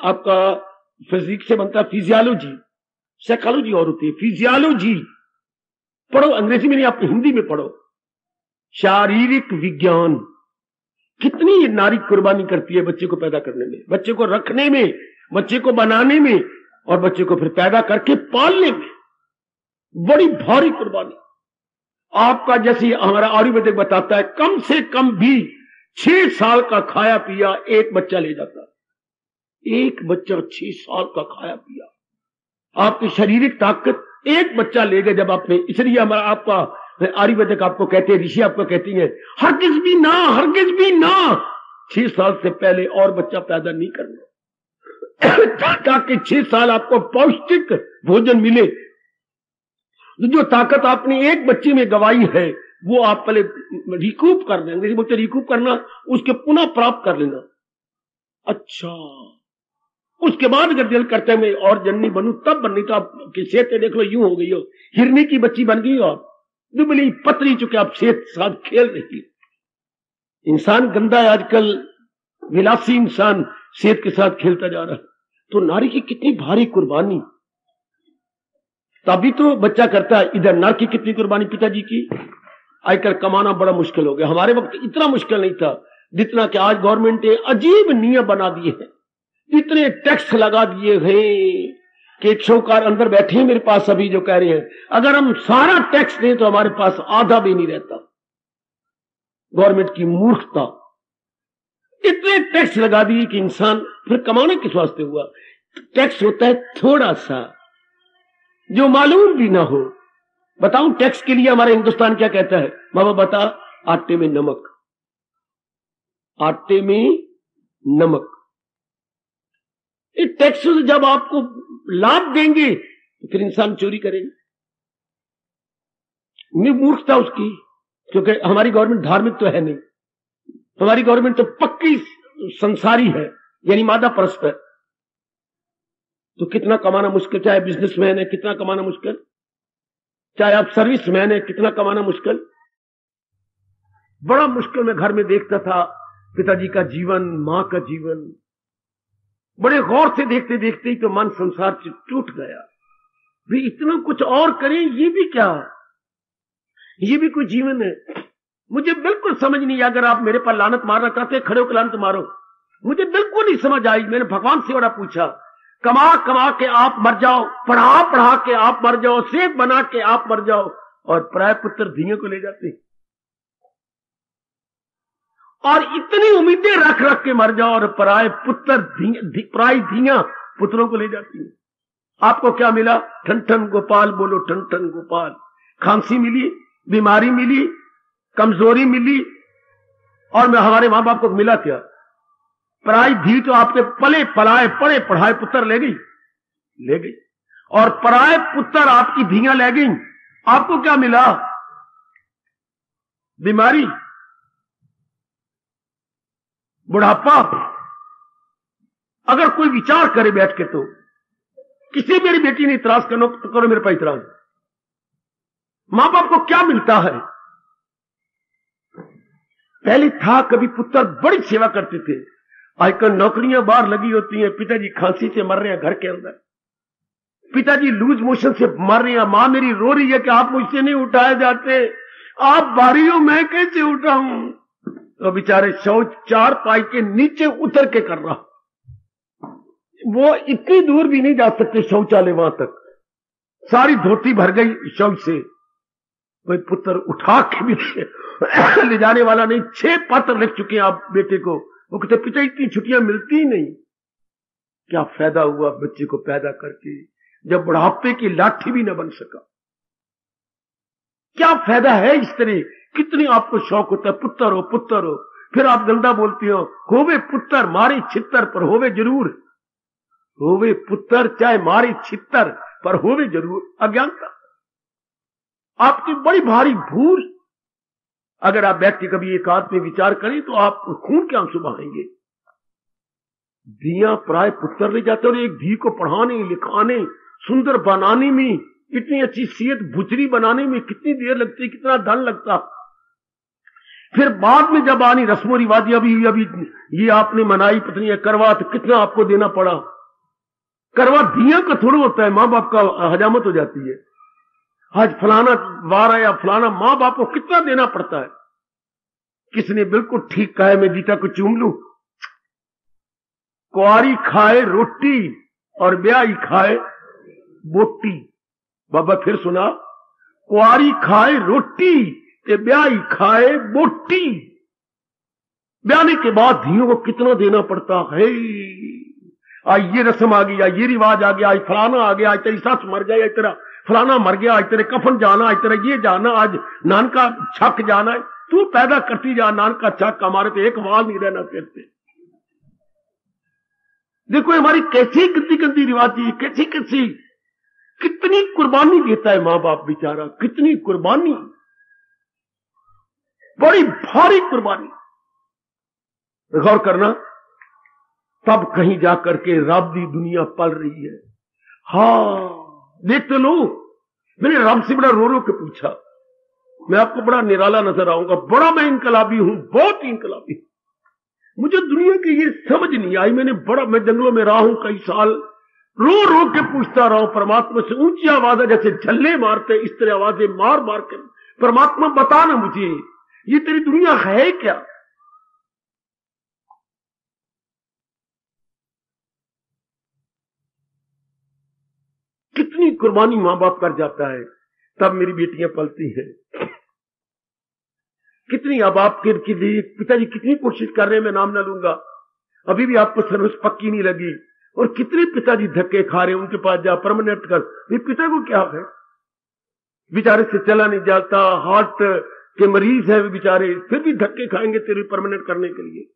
आपका फिजिक्स से बनता है फिजियोलॉजी, साइकोलॉजी और होती है फिजियोलॉजी। पढ़ो, अंग्रेजी में नहीं, आप हिंदी में पढ़ो। शारीरिक विज्ञान, कितनी नारी कुर्बानी करती है बच्चे को पैदा करने में, बच्चे को रखने में, बच्चे को बनाने में, और बच्चे को फिर पैदा करके पालने में, बड़ी भारी कुर्बानी। आपका जैसे हमारा आयुर्वेदिक बताता है, कम से कम भी 6 साल का खाया पिया एक बच्चा ले जाता है। एक बच्चा 6 साल का खाया पिया, आपकी शारीरिक ताकत एक बच्चा ले गए जब आपने। इसलिए हमारा आपका आयुर्वेदिक आपको कहते हैं, ऋषि आपको कहती है, हरगिज भी ना, हरगिज भी ना 6 साल से पहले और बच्चा पैदा नहीं करना, ताकि 6 साल आपको पौष्टिक भोजन मिले। तो जो ताकत आपने एक बच्चे में गवाई है वो आप पहले रिकूप कर लेंगे, जैसे बोलते रिकूप करना, उसके पुनः प्राप्त कर लेना। अच्छा, उसके बाद अगर दिल करता है मैं और जननी बनूं तब बननी, तो आपकी सेहत देख लो यूं हो गई हो, हिरनी की बच्ची बन गई हो आप, दुबली पतली, चुके आप सेहत साथ खेल रही। इंसान गंदा है आजकल, विलासी इंसान सेहत के साथ खेलता जा रहा है। तो नारी की कितनी भारी कुर्बानी, तभी तो बच्चा करता है। इधर नार की कितनी कुर्बानी पिताजी की। आजकल कमाना बड़ा मुश्किल हो गया, हमारे वक्त इतना मुश्किल नहीं था जितना कि आज गवर्नमेंट ने अजीब नियम बना दिए हैं, इतने टैक्स लगा दिए हैं कि एक शौकार अंदर बैठे हैं मेरे पास अभी जो कह रहे हैं अगर हम सारा टैक्स दें तो हमारे पास आधा भी नहीं रहता। गवर्नमेंट की मूर्खता, इतने टैक्स लगा दिए कि इंसान फिर कमाने किस वास्ते हुआ। टैक्स होता है थोड़ा सा जो मालूम भी ना हो। बताऊं टैक्स के लिए हमारे हिंदुस्तान क्या कहता है, बाबा बता, आटे में नमक, आटे में नमक। इस टैक्स से जब आपको लाभ देंगे तो फिर इंसान चोरी करेगा। मूर्खता उसकी, क्योंकि हमारी गवर्नमेंट धार्मिक तो है नहीं, हमारी गवर्नमेंट तो पक्की संसारी है, यानी मादा परस्पर। तो कितना कमाना मुश्किल, चाहे बिजनेसमैन है कितना कमाना मुश्किल, चाहे आप सर्विसमैन है कितना कमाना मुश्किल। बड़ा मुश्किल मैं घर में देखता था पिताजी का जीवन, मां का जीवन, बड़े गौर से देखते देखते ही तो मन संसार से टूट गया। भी इतना कुछ और करें, ये भी क्या, ये भी कोई जीवन है। मुझे बिल्कुल समझ नहीं, अगर आप मेरे पर लानत मारना चाहते खड़े होकर लानत मारो, मुझे बिल्कुल नहीं समझ आई। मैंने भगवान से बड़ा पूछा, कमा कमा के आप मर जाओ, पढ़ा पढ़ा के आप मर जाओ, सेब बना के आप मर जाओ, और पराये पुत्र धियों को ले जाते, और इतनी उम्मीदें रख रख के मर जाओ, और पराये पुत्र पराई धियां पुत्रों को ले जाती है। आपको क्या मिला? ठन ठन गोपाल बोलो, ठन ठन गोपाल। खांसी मिली, बीमारी मिली, कमजोरी मिली, और मैं हमारे मां बाप को मिला क्या? पराई धी तो आपके पले पलाए पड़े पढ़ाए पुत्र ले गई, और पराए पुत्र आपकी धियां ले गई। आपको क्या मिला? बीमारी, बुढ़ापा। अगर कोई विचार करे बैठ के, तो किसी मेरी बेटी ने इतराज करो तो करो मेरे पर इतराज। मां बाप को क्या मिलता है? पहले था कभी पुत्र बड़ी सेवा करते थे, आजकल नौकरियां बाहर लगी होती हैं, पिताजी खांसी से मर रहे हैं घर के अंदर, पिताजी लूज मोशन से मर रहे हैं, मां मेरी रो रही है कि आप मुझसे नहीं उठाए जाते, आप भारी हो, मैं कैसे उठाऊं? तो बेचारे शौच चार पाई के नीचे उतर के कर रहा, वो इतनी दूर भी नहीं जा सकते शौचालय, वहां तक सारी धोती भर गई शौच से। कोई पुत्र उठा के भी ले जाने वाला नहीं। 6 पत्र लिख चुके हैं आप बेटे को, वो कहते पिता इतनी छुट्टियां मिलती ही नहीं। क्या फायदा हुआ बच्चे को पैदा करके जब बुढ़ापे की लाठी भी न बन सका? क्या फायदा है इस तरह? कितनी आपको शौक होता है पुत्र हो पुत्र हो, फिर आप गंदा बोलती हो, होवे पुत्र मारे छितर पर होवे जरूर, होवे पुत्र चाहे मारे छितर पर होवे जरूर। अज्ञानता आपकी बड़ी भारी भूल। अगर आप बैठ के कभी एकांत में विचार करें तो आप खून के आंसू बहाएंगे। धियां पराये पुत्र ले जाते, और एक धी को पढ़ाने लिखाने सुंदर बनाने में, इतनी अच्छी सेहत भुचरी बनाने में कितनी देर लगती, कितना धन लगता। फिर बाद में जब आनी रस्मों रिवाज, अभी ये आपने मनाई पत्नी है करवा, तो कितना आपको देना पड़ा। करवा धियां का थोड़ा होता है, मां बाप का हजामत हो जाती है। आज फलाना वार आया फलाना, मां बाप को कितना देना पड़ता है। किसने बिल्कुल ठीक कहा है, मैं गीता को चूम लूं, कुआरी खाए रोटी और ब्याही खाए बोटी। बाबा फिर सुना, कुआरी खाए रोटी ते ब्याही खाए बोटी। ब्याने के बाद धियों को कितना देना पड़ता है। आज ये रस्म आ गई, आज ये रिवाज आ गया, आज फलाना आ गया, आज तेरी सास मर गई, आज तेरा फलाना मर गया, आज तेरे कफन जाना, आज तेरा ये जाना, आज नान का छक जाना है। तू पैदा करती जा नान का छक, हमारे तो एक वाल नहीं रहना कहते। देखो हमारी कैसी गंदी गंदी रिवाज, कितनी कुर्बानी देता है मां बाप बेचारा, कितनी कुर्बानी, बड़ी भारी कुर्बानी। गौर करना, तब कहीं जाकर के रब दी दुनिया पल रही है। हाँ देखते लो, मैंने रब से बड़ा रो रो के पूछा, मैं आपको बड़ा निराला नजर आऊंगा, बड़ा मैं इनकलाबी हूं, बहुत ही इनकलाबी, मुझे दुनिया की ये समझ नहीं आई। मैं जंगलों में रहा हूं कई साल, रो रो के पूछता रहा हूं परमात्मा से, ऊंची आवाज जैसे झल्ले मारते इस तरह आवाजें मार मार के, परमात्मा बता ना मुझे ये तेरी दुनिया है क्या। कितनी कुर्बानी मां बाप कर जाता है, तब मेरी बेटियां पलती हैं। कितनी अब आपके लिए पिताजी कितनी कोशिश कर रहे हैं, मैं नाम ना लूंगा, अभी भी आपको सर्विस पक्की नहीं लगी, और कितने पिताजी धक्के खा रहे हैं, उनके पास जा परमानेंट कर। ये पिता को क्या है, बेचारे से चला नहीं जाता, हार्ट के मरीज है बेचारे, फिर भी धक्के खाएंगे तेरे परमानेंट करने के लिए।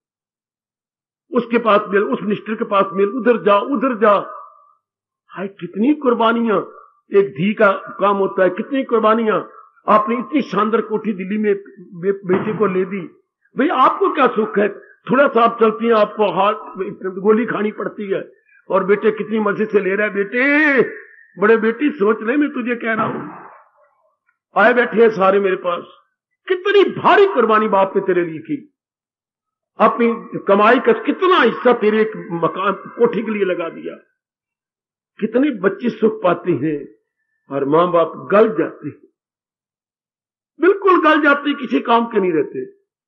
उसके पास मिल, उस मिनिस्टर के पास मिल, उधर जा उधर जा। हाय कितनी कुर्बानियां एक धी का काम होता है, कितनी कुर्बानियां। आपने इतनी शानदार कोठी दिल्ली में बेटे को ले दी, भाई आपको क्या सुख है, थोड़ा सा आप चलती हैं आपको हार्ट गोली खानी पड़ती है, और बेटे कितनी मजे से ले रहा है। बेटे, बड़े बेटी सोच ले, मैं तुझे कह रहा हूं, आए बैठे हैं सारे मेरे पास। कितनी भारी कुर्बानी बाप ने तेरे लिए की, अपनी कमाई का कितना हिस्सा तेरे एक मकान कोठी के लिए लगा दिया। कितने बच्चे सुख पाते हैं और मां बाप गल जाते हैं, बिल्कुल गल जाते, किसी काम के नहीं रहते।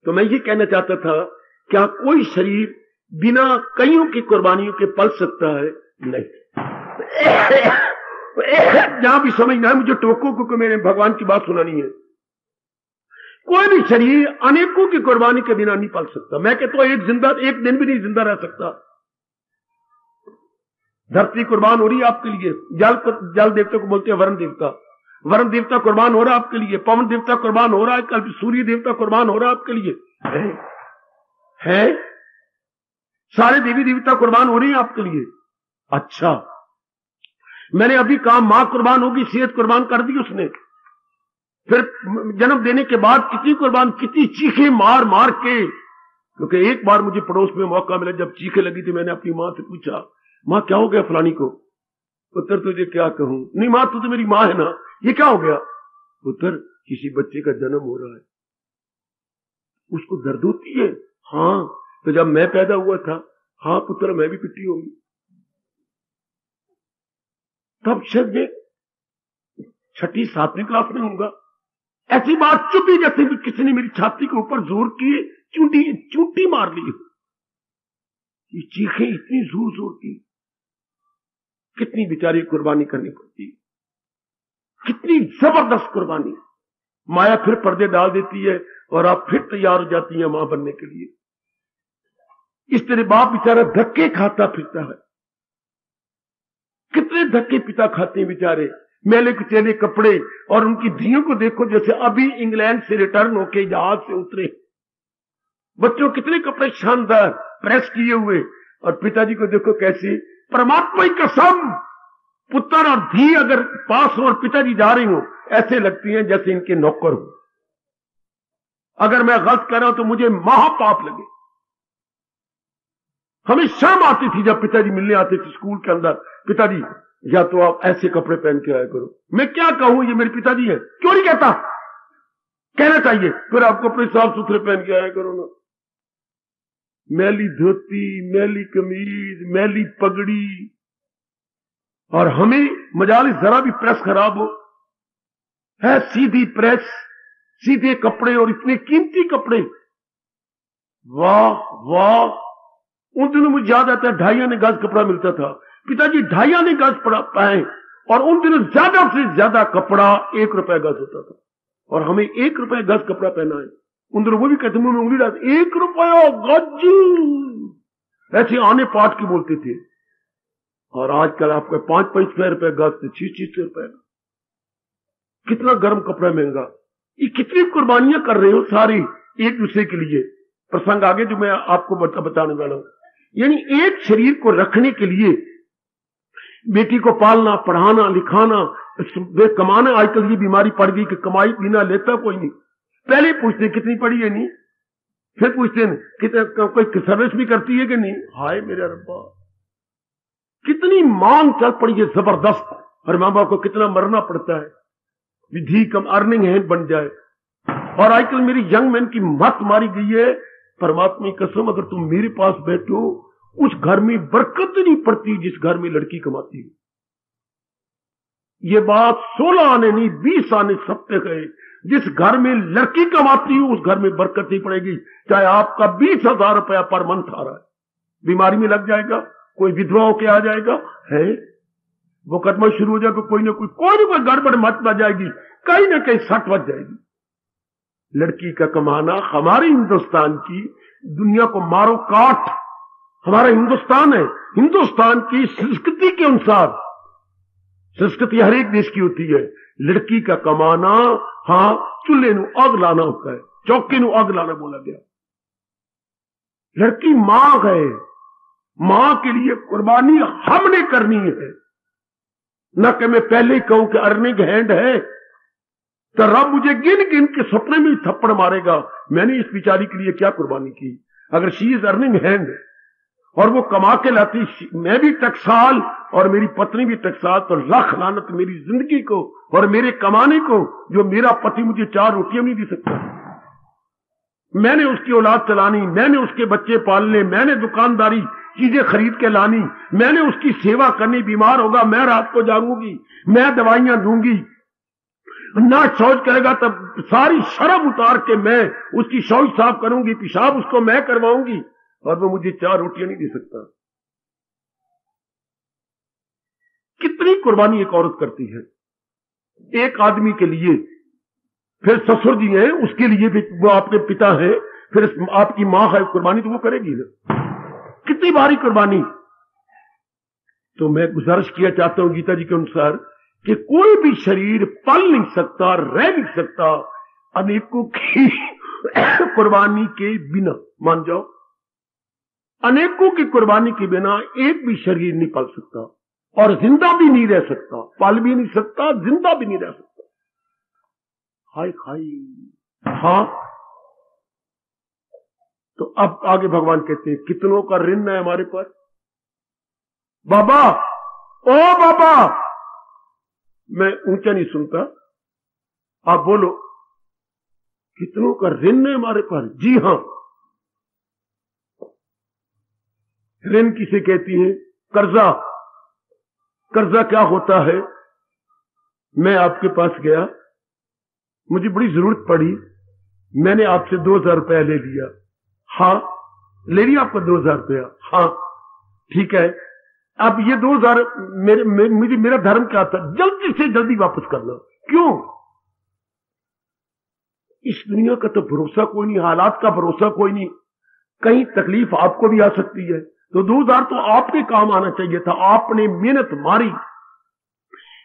तो मैं ये कहना चाहता था, क्या कोई शरीर बिना कईयों की कुर्बानियों के पल सकता है? नहीं। जहां भी समझना है मुझे टोको, क्योंकि मेरे भगवान की बात सुनानी है। कोई भी शरीर अनेकों की कुर्बानी के बिना नहीं पल सकता। मैं कहता हूं एक दिन भी नहीं जिंदा रह सकता। धरती कुर्बान हो रही है आपके लिए, जल देवता को बोलते हैं वरुण देवता, वरुण देवता कुर्बान हो रहा है आपके लिए, पवन देवता कुर्बान हो रहा है, कल सूर्य देवता कुर्बान हो रहा है आपके लिए, है? सारे देवी देवता कुर्बान हो रही है आपके लिए। अच्छा, मैंने अभी कहा मां कुर्बान होगी, सेहत कुर्बान कर दी उसने, फिर जन्म देने के बाद कितनी कुर्बान, कितनी चीखें मार मार के। क्योंकि एक बार मुझे पड़ोस में मौका मिला, जब चीखें लगी थी, मैंने अपनी मां से पूछा, मां क्या हो गया फलानी को? पुत्र तुझे क्या कहूं, नहीं मां तू तो मेरी मां है ना, ये क्या हो गया? पुत्र किसी बच्चे का जन्म हो रहा है, उसको दर्द होती है? हाँ। तो जब मैं पैदा हुआ था, हाँ पुत्र मैं भी पिट्टी होंगी। तब शायद मैं 6ठी 7वीं क्लास में होऊंगा। ऐसी बात चुपी, जैसे भी किसी ने मेरी छाती के ऊपर जोर किए चूंटी मार ली। ये चीखें इतनी जोर जोर की, कितनी बेचारी कुर्बानी करनी पड़ती, कितनी जबरदस्त कुर्बानी। माया फिर पर्दे डाल देती है और आप फिर तैयार हो जाती हैं मां बनने के लिए। इस तरह बाप बेचारा धक्के खाता फिरता है, कितने धक्के पिता खाते हैं बेचारे, मेले कुचेले कपड़े। और उनकी धियों को देखो, जैसे अभी इंग्लैंड से रिटर्न होके जहाज से उतरे, बच्चों कितने कपड़े शानदार प्रेस किए हुए, और पिताजी को देखो कैसे, परमात्मा की कसम, पुत्र और धी अगर पास हो और पिताजी जा रही हो, ऐसे लगती हैं जैसे इनके नौकर हो। अगर मैं गलत कर रहा हूं तो मुझे महापाप लगे। हमें शर्म आती थी जब पिताजी मिलने आते थे स्कूल के अंदर, पिताजी या तो आप ऐसे कपड़े पहन के आया करो। मैं क्या कहूं, ये मेरे पिताजी हैं, क्यों नहीं कहता, कहना चाहिए, फिर आप कपड़े साफ सुथरे पहन के आया करो ना। मैली धोती, मैली कमीज, मैली पगड़ी, और हमें मजाली जरा भी प्रेस खराब हो है, सीधी प्रेस, सीधे कपड़े, और इतने कीमती कपड़े। वाह वाह। उन दिनों मुझे याद आता है 2.5 आने गज कपड़ा मिलता था, पिताजी 2.5 आने गज पाए, और उन दिनों ज्यादा से ज्यादा कपड़ा 1 रुपए गज होता था, और हमें 1 रुपए गज कपड़ा पहना है। उन दिनों वो भी कहते मुंह में उंगली डालते, 1 रुपया गज, ऐसे आने पाट के बोलते थे। और आजकल आपको 5-5 रुपए गज से 600 रुपए। कितना गर्म कपड़ा महंगा। ये कितनी कुर्बानियां कर रहे हो सारी एक दूसरे के लिए। प्रसंग आगे जो मैं आपको बताने वाला हूं, यानी एक शरीर को रखने के लिए बेटी को पालना, पढ़ाना, लिखाना, वे कमाना। आजकल ये बीमारी पड़ गई कि कमाई बिना लेता कोई नहीं। पहले पूछते कितनी पढ़ी है, नहीं, फिर पूछते कोई सर्विस भी करती है कि नहीं। हाय मेरे रब्बा, कितनी मांग चल पड़ी है जबरदस्त, और मां बाप को कितना मरना पड़ता है विधि कम अर्निंग हैंड बन जाए। और आजकल मेरी यंग मैन की मत मारी गई है। परमात्मा की कसम, अगर तुम मेरे पास बैठो, उस घर में बरकत नहीं पड़ती जिस घर में लड़की कमाती है। ये बात 16 आने नहीं 20 आने सत्य गए। जिस घर में लड़की कमाती हो उस घर में बरकत नहीं पड़ेगी, चाहे आपका 20,000 रुपया पर मंथ आ रहा है। बीमारी में लग जाएगा, कोई विधवा होके आ जाएगा, है मुकदमा शुरू हो जाएगा, कोई ना कोई गड़बड़ मत बच जाएगी, कहीं ना कहीं सट बच जाएगी। लड़की का कमाना हमारे हिंदुस्तान की, दुनिया को मारो काट, हमारा हिंदुस्तान है। हिंदुस्तान की संस्कृति के अनुसार, संस्कृति हर एक देश की होती है, लड़की का कमाना, हाँ, चूल्हे नु आग लाना होता है, चौके नु आग लाना बोला गया। लड़की मां है, मां के लिए कुर्बानी हमने करनी है। न कि मैं पहले ही कहूं कि अर्निंग हैंड है तो रब मुझे गिन गिन के सपने में थप्पड़ मारेगा, मैंने इस बेचारी के लिए क्या कुर्बानी की। अगर शी इज अर्निंग हैंड और वो कमा के लाती, मैं भी टकसाल और मेरी पत्नी भी टकसाल, तो लाख लानत मेरी जिंदगी को और मेरे कमाने को, जो मेरा पति मुझे 4 रोटियां नहीं दे सकता। मैंने उसकी औलाद चलानी, मैंने उसके बच्चे पालने, मैंने दुकानदारी चीजें खरीद के लानी, मैंने उसकी सेवा करनी। बीमार होगा मैं रात को जागूंगी, मैं दवाइयां दूंगी। ना शौच करेगा तब सारी शर्म उतार के मैं उसकी शौच साफ करूंगी, पेशाब उसको मैं करवाऊंगी, और वो मुझे 4 रोटियां नहीं दे सकता। कितनी कुर्बानी एक औरत करती है एक आदमी के लिए। फिर ससुर जी हैं, उसके लिए भी वो आपके पिता है, फिर आपकी मां है, कुर्बानी तो वो करेगी ना, कितनी भारी कुर्बानी। तो मैं गुजारिश किया चाहता हूं गीता जी के अनुसार कि कोई भी शरीर पल नहीं सकता, रह नहीं सकता अनेकों की कुर्बानी के बिना। मान जाओ, अनेकों की कुर्बानी के बिना एक भी शरीर नहीं पल सकता, और जिंदा भी नहीं रह सकता, पल भी नहीं सकता, जिंदा भी नहीं रह सकता। हाय हाय, हाँ। तो अब आगे भगवान कहते हैं कितनों का ऋण है हमारे पर। बाबा, ओ बाबा, मैं ऊंचा नहीं सुनता, आप बोलो, कितनों का ऋण है हमारे पर। जी हां, ऋण किसे कहती है? कर्जा। कर्जा क्या होता है? मैं आपके पास गया, मुझे बड़ी जरूरत पड़ी, मैंने आपसे 2000 रुपया ले लिया। हाँ, ले लिया आपका 2000 रुपया। हाँ ठीक है, अब ये 2000 मेरा धर्म क्या था? जल्दी से जल्दी वापस करना। क्यों? इस दुनिया का तो भरोसा कोई नहीं, हालात का भरोसा कोई नहीं, कहीं तकलीफ आपको भी आ सकती है। तो 2000 तो आपके काम आना चाहिए था, आपने मेहनत मारी,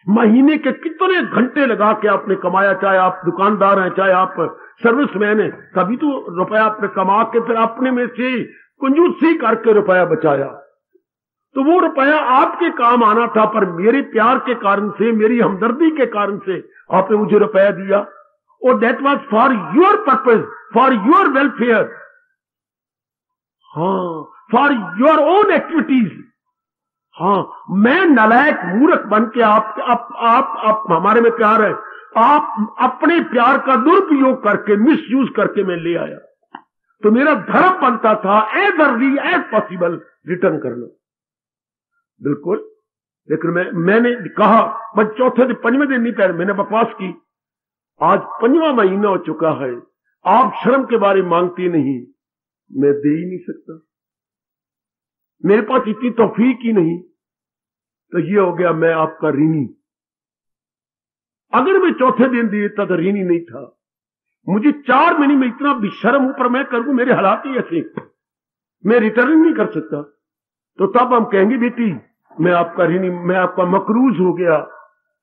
महीने के कितने घंटे लगा के आपने कमाया, चाहे आप दुकानदार हैं, चाहे आप सर्विसमैन हैं, कभी तो रुपया आपने कमा के फिर अपने में से कंजूसी करके रुपया बचाया, तो वो रुपया आपके काम आना था। पर मेरे प्यार के कारण से, मेरी हमदर्दी के कारण से आपने मुझे रुपया दिया, और that was for your purpose, for your welfare, हाँ, फॉर योर ओन एक्टिविटीज। हाँ, मैं नालायक मूर्ख बन के आप हमारे में प्यार है, आप अपने प्यार का दुरुपयोग करके, मिसयूज करके मैं ले आया, तो मेरा धर्म बनता था as early as possible return करना। बिल्कुल, लेकिन मैंने कहा, बस चौथे दिन 5वें दिन नहीं पहले मैंने बकवास की, आज 5वां महीना हो चुका है, आप श्रम के बारे में मांगती नहीं, मैं दे ही नहीं सकता, मेरे पास इतनी तौफीक ही नहीं। तो ये हो गया मैं आपका ऋणी। अगर मैं चौथे दिन देता तो ऋणी नहीं था। मुझे 4 महीने में इतना बेशर्म हूं, पर मैं करूं, मेरे हालात ही ऐसे, मैं रिटर्न नहीं कर सकता। तो तब हम कहेंगे बेटी मैं आपका ऋणी, मैं आपका मकरूज हो गया,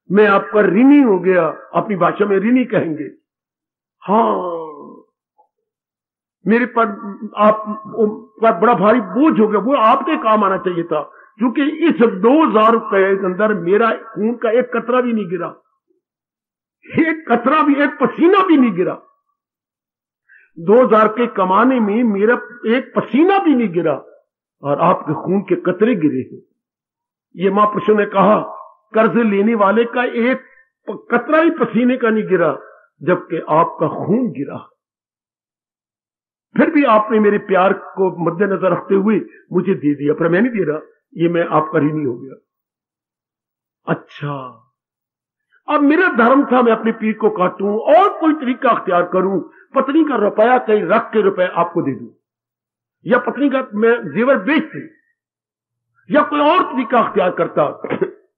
मैं आपका ऋणी हो गया, अपनी भाषा में ऋणी कहेंगे। हाँ, मेरे पर आप बड़ा भारी बोझ हो गया, वो आपके काम आना चाहिए था, क्योंकि इस 2000 रुपए के अंदर मेरा खून का एक कतरा भी नहीं गिरा, एक कतरा भी, एक पसीना भी नहीं गिरा। 2000 के कमाने में मेरा एक पसीना भी नहीं गिरा और आपके खून के कतरे गिरे हैं। ये महापुरुषों ने कहा कर्ज लेने वाले का एक कतरा ही पसीने का नहीं गिरा, जबकि आपका खून गिरा। फिर भी आपने मेरे प्यार को मद्देनजर रखते हुए मुझे दे दिया, पर मैं नहीं दे रहा, ये मैं आपका ऋणी हो गया। अच्छा, अब मेरा धर्म था मैं अपने पीर को काटूं और कोई तरीका अख्तियार करूं, पत्नी का रुपया कहीं रख के रुपए आपको दे दूं, या पत्नी का मैं जेवर बेच दूं, या कोई और तरीका अख्तियार करता।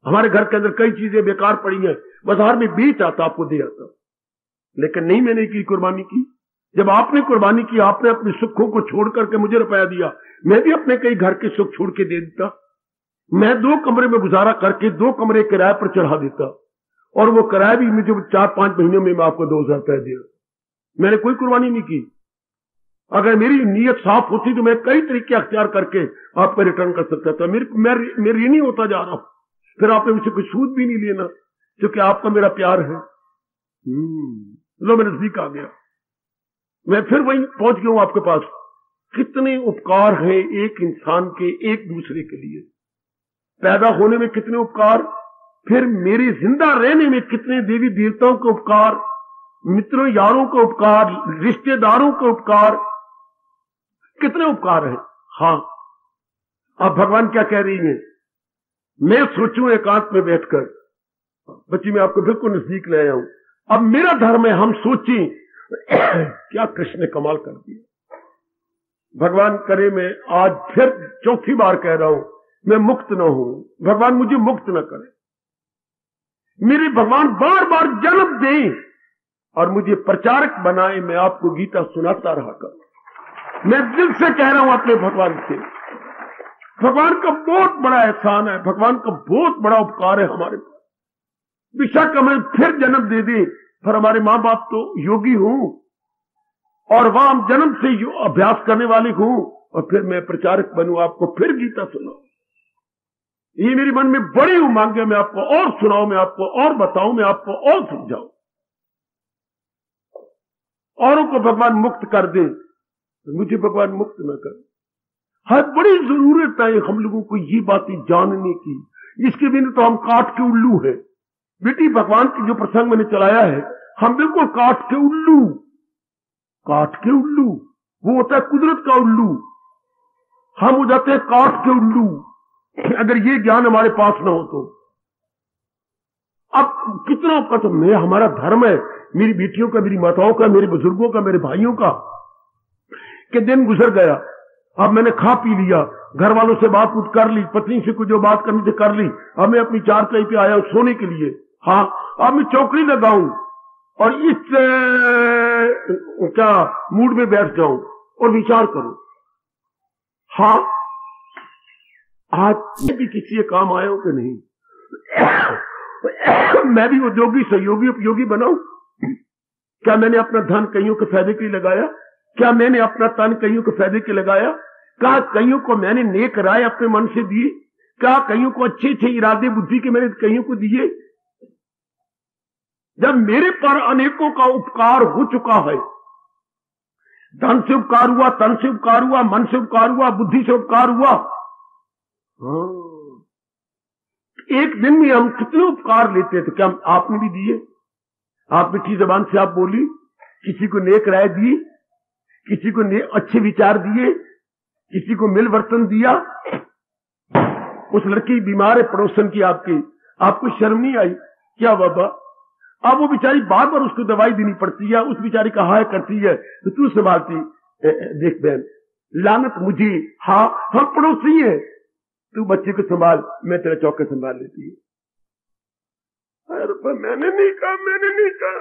हमारे घर के अंदर कई चीजें बेकार पड़ी हैं, बाजार में बेच आता, आपको दे आता, लेकिन नहीं, मैंने की कुर्बानी की। जब आपने कुर्बानी की, आपने अपने सुखों को छोड़ करके मुझे रुपया दिया, मैं भी अपने कई घर के सुख छोड़ के दे देता। मैं 2 कमरे में गुजारा करके 2 कमरे किराए पर चढ़ा देता, और वो किराया भी मुझे 4-5 महीने में मैं आपको 2000 रुपया दिया। मैंने कोई कुर्बानी नहीं की। अगर मेरी नीयत साफ होती तो मैं कई तरीके अख्तियार करके आपको रिटर्न कर सकता था। मैं ऋणी होता जा रहा हूं, फिर आपने मुझसे कोई सूद भी नहीं लेना, क्योंकि आपका मेरा प्यार है। लो, मैं नजदीक आ गया, मैं फिर वहीं पहुंच गया हूं आपके पास। कितने उपकार हैं एक इंसान के एक दूसरे के लिए। पैदा होने में कितने उपकार, फिर मेरे जिंदा रहने में कितने देवी देवताओं के उपकार, मित्रों यारों का उपकार, रिश्तेदारों का उपकार, कितने उपकार हैं। हाँ, अब भगवान क्या कह रही हैं, मैं सोचूं एकांत में बैठकर। बच्ची, मैं आपको बिल्कुल नजदीक ले आया हूं। अब मेरा धर्म है, हम सोचें क्या कृष्ण ने कमाल कर दिया। भगवान करे मैं आज फिर चौथी बार कह रहा हूं, मैं मुक्त न हूं, भगवान मुझे मुक्त न करे। मेरे भगवान बार बार जन्म दें और मुझे प्रचारक बनाए, मैं आपको गीता सुनाता रहा कर। मैं दिल से कह रहा हूं अपने भगवान से, भगवान का बहुत बड़ा एहसान है, भगवान का बहुत बड़ा उपकार है हमारे पास। बेशक हमें फिर जन्म दे दे, पर हमारे मां बाप तो योगी हूं और वहां हम जन्म से अभ्यास करने वाले हूं, और फिर मैं प्रचारक बनूं, आपको फिर गीता सुनाऊं। ये मेरे मन में बड़ी उमंग है, मैं आपको और सुनाऊं, मैं आपको और बताऊं, मैं आपको और समझाऊं। औरों को भगवान मुक्त कर दे, मुझे भगवान मुक्त न कर। हर बड़ी जरूरत है हम लोगों को ये बातें जानने की, इसके बिना तो हम काट के उल्लू है। बेटी, भगवान की जो प्रसंग मैंने चलाया है, हम बिल्कुल काट के उल्लू, काट के उल्लू, वो होता है कुदरत का उल्लू, हम हो जाते हैं काट के उल्लू अगर ये ज्ञान हमारे पास ना हो तो। अब कितना पता, मैं हमारा धर्म है, मेरी बेटियों का, मेरी माताओं का, मेरे बुजुर्गों का, मेरे भाइयों का, कि दिन गुजर गया, अब मैंने खा पी लिया, घर वालों से बात उठ कर ली, पत्नी से कुछ जो बात करनी थी कर ली, अब मैं अपनी चारपाई पे आया हूं सोने के लिए। हाँ, अब मैं चौकड़ी लगाऊं और इस क्या मूड में बैठ जाऊं और विचार करूं। हाँ, आज भी किसी काम आया हो कि नहीं, मैं भी उद्योगी सहयोगी उपयोगी बनाऊं। क्या मैंने अपना धन कईयों के फायदे के लिए लगाया? क्या मैंने अपना तन कईयों के फायदे के लगाया? क्या कईयों को मैंने नेक राय अपने मन से दी? क्या कईयों को अच्छे अच्छे इरादे बुद्धि के मैंने कईयों को दिए? जब मेरे पर अनेकों का उपकार हो चुका है, धन से उपकार हुआ, तन से उपकार हुआ, मन से उपकार हुआ, बुद्धि से उपकार हुआ, एक दिन में हम कितने उपकार लेते थे, क्या आपने भी दिए? आप मीठी जबान से आप बोली, किसी को नेक राय दी, किसी को अच्छे विचार दिए, किसी को मिल वर्तन दिया। उस लड़की बीमार है पड़ोसन की आपकी, आपको शर्म नहीं आई क्या बाबा? अब वो बेचारी बार बार उसको दवाई देनी पड़ती है, उस बेचारी का हाय करती है, तो तू संभालती। देख बहन, लानत मुझे, हाँ हम पड़ोसी है, तू बच्चे को संभाल, मैं तेरा चौके संभाल लेती है। अरे मैंने नहीं कहा, मैंने नहीं कहा,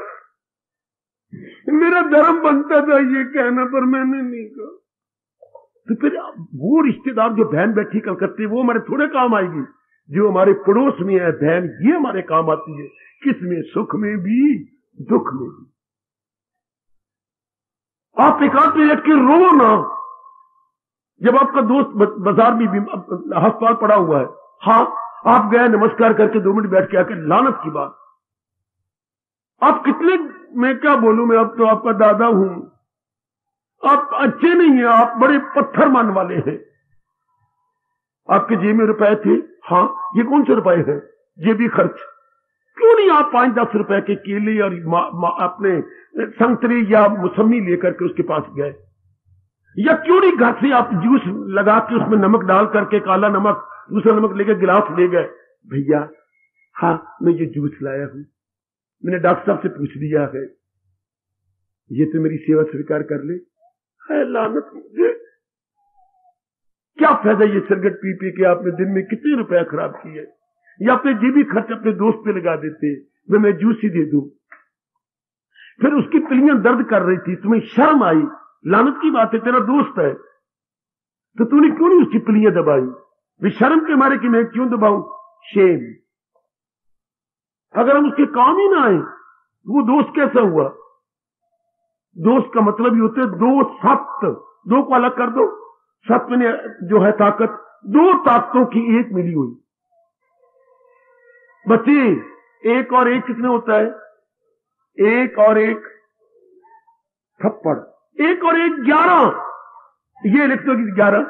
मेरा धर्म बनता था ये कहना, पर मैंने नहीं कहा। तो फिर वो रिश्तेदार जो बहन बैठी कलकत्ते, वो हमारे थोड़े काम आएगी। जो हमारे पड़ोस में है बहन, ये हमारे काम आती है, किसमें? सुख में भी, दुख में भी। आप एकांत में बैठ के रो ना, जब आपका दोस्त बाजार में अस्पताल पड़ा हुआ है, हाँ, आप गए नमस्कार करके 2 मिनट बैठ के आकर, लानत की बात। आप कितने, मैं क्या बोलूं, मैं अब तो आपका दादा हूं, आप अच्छे नहीं हैं, आप बड़े पत्थर मान वाले हैं। आपके जेब में रुपए थे, हाँ, ये कौन से रुपए हैं? जेबी खर्च। क्यों नहीं आप 5-10 रुपए के केले और अपने संतरे या मौसमी लेकर के उसके पास गए? या क्यों नहीं घर से आप जूस लगा के उसमें नमक डाल करके, काला नमक, दूसरा नमक लेकर गिलास ले गए? भैया, हाँ, मैं ये जूस लाया हूं, मैंने डॉक्टर साहब से पूछ लिया है, ये तो मेरी सेवा स्वीकार कर ले। है लानत मुझे, क्या फायदा ये सिगरेट पी पी के आपने दिन में कितने रुपया खराब किए? या अपने जेबी खर्च अपने दोस्त पे लगा देते, मैं जूस ही दे दूं। फिर उसकी पिलियां दर्द कर रही थी, तुम्हें शर्म आई? लानत की बात है, तेरा दोस्त है तो तूने क्यों नहीं उसकी पिलियां दबाई? वे शर्म के मारे कि मैं क्यों दबाऊं? शेम। अगर हम उसके काम ही ना आए, वो दोस्त कैसा हुआ? दोस्त का मतलब ही होता है दो सत्य। दो को अलग कर दो, सत्य में जो है ताकत, 2 ताकतों की एक मिली हुई। बच्चे, 1 और 1 कितने होता है? 1 और 1 थप्पड़, 1 और 1 11। ये लिख दो कि 11।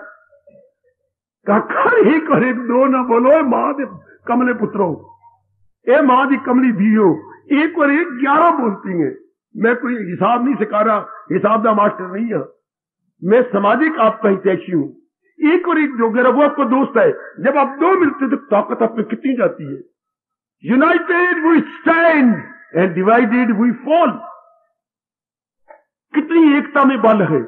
काका 1 और 1 2 ना बोलो, मां दे कमले पुत्रो, ए मां दी कमली धीयो, 1 और 1 11 बोलती हैं। मैं कोई हिसाब नहीं सिखा रहा, हिसाब का मास्टर नहीं है, मैं सामाजिक आपका हितैषी हूं। 1 और 1 जो 11, वो आपका दोस्त है। जब आप 2 मिलते तो ताकत आप में कितनी जाती है? United we stand and divided we fall. कितनी एकता में बल है।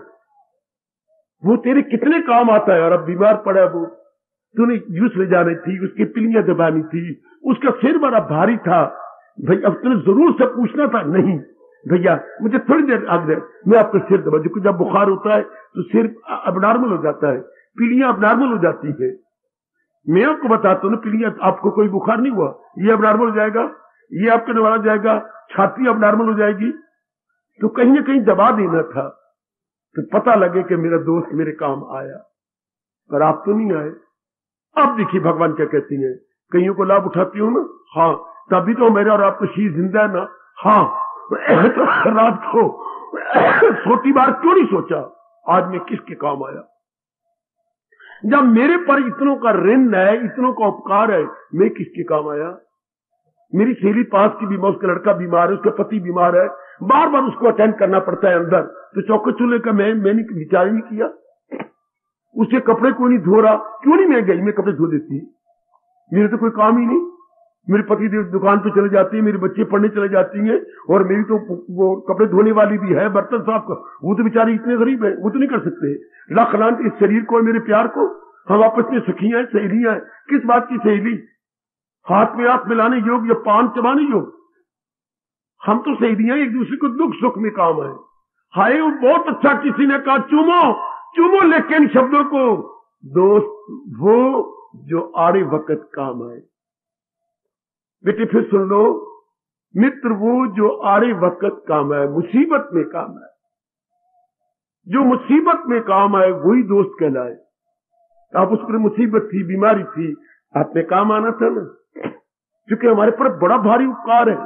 वो तेरे कितने काम आता है। और अब बीमार पड़ा है वो, तूने जूस ले जानी थी, उसकी पिलियां दबानी थी, उसका सिर बड़ा भारी था, भाई अब तूने जरूर से पूछना था, नहीं भैया मुझे थोड़ी देर आगे मैं आपका सिर दबा दूं। जब बुखार होता है तो सिर अबनॉर्मल हो जाता है, पीलियां अबनॉर्मल हो जाती है। मैं आपको बताता हूं ना, पीलियां, आपको कोई बुखार नहीं हुआ, ये अबनॉर्मल हो जाएगा, ये आपका नवाला जाएगा, छाती अबनॉर्मल हो जाएगी। तो कहीं ना कहीं दबा देना था, तो पता लगे कि मेरा दोस्त मेरे काम आया, पर आप तो नहीं आए। अब देखिए भगवान क्या कहती हैं, कईयों को लाभ उठाती हूं ना, हाँ, तभी तो मेरा और आपका शीश जिंदा है ना। हाँ, तो रात को सोती बार क्यों नहीं सोचा आज मैं किसके काम आया? जब मेरे पर इतनों का ऋण है, इतनों का उपकार है, मैं किसके काम आया? मेरी सहेली पास की बीमार, उसका लड़का बीमार है, उसका पति बीमार है, बार बार उसको अटेंड करना पड़ता है अंदर, तो चौके चूल्हे का मैंने विचार ही नहीं किया। उसके कपड़े कोई नहीं धो रहा, क्यों नहीं मैं गई, मैं कपड़े धो देती, मेरे तो कोई काम ही नहीं। मेरे पति दुकान पे चले जाती है, मेरे बच्चे पढ़ने चले जाती हैं, और मेरी तो वो कपड़े धोने वाली भी है, बर्तन साफ कर, वो तो बेचारे इतने गरीब है, वो तो नहीं कर सकते। लाख लांत इस शरीर को, मेरे प्यार को, हम आपस में सखियां हैं, सहेलियां हैं। किस बात की सहेली? हाथ में हाथ मिलाने योग या पान चबाने योग? हम तो सहेलियां, एक दूसरे को दुख सुख में काम है। हाय वो बहुत अच्छा किसी ने कहा, चूमो चूमो, लेकिन शब्दों को, दोस्त वो जो आड़े वक्त काम आए। बेटे फिर सुन लो, मित्र वो जो आड़े वक्त काम है, मुसीबत में काम है। जो मुसीबत में काम आए वही दोस्त कहलाए। आप उस पर मुसीबत थी, बीमारी थी, आपने काम आना था ना, क्योंकि हमारे पर बड़ा भारी उपकार है।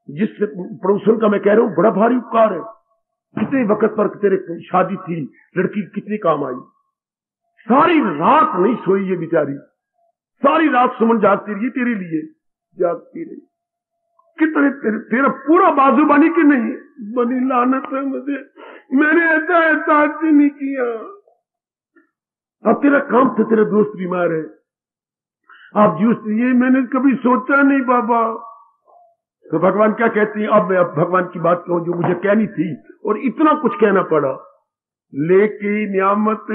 जिस पड़ोसन का मैं कह रहा हूं, बड़ा भारी उपकार है। कितने वक्त पर तेरे शादी थी, लड़की कितनी काम आई, सारी रात नहीं सोई ये बेचारी, सारी रात सुमन जागती रही तेरे लिए, जागती रही। कितने तेरा पूरा बाजू बनी कि नहीं बनी? लानत है मुझे, मैंने ऐसा एहसास ही नहीं किया। अब तेरा काम था, तेरा दोस्त बीमार है, आप जूस, ये मैंने कभी सोचा नहीं बाबा। तो भगवान क्या कहती है? अब मैं भगवान की बात कहूं जो मुझे कहनी थी, और इतना कुछ कहना पड़ा। लेकिन नियामत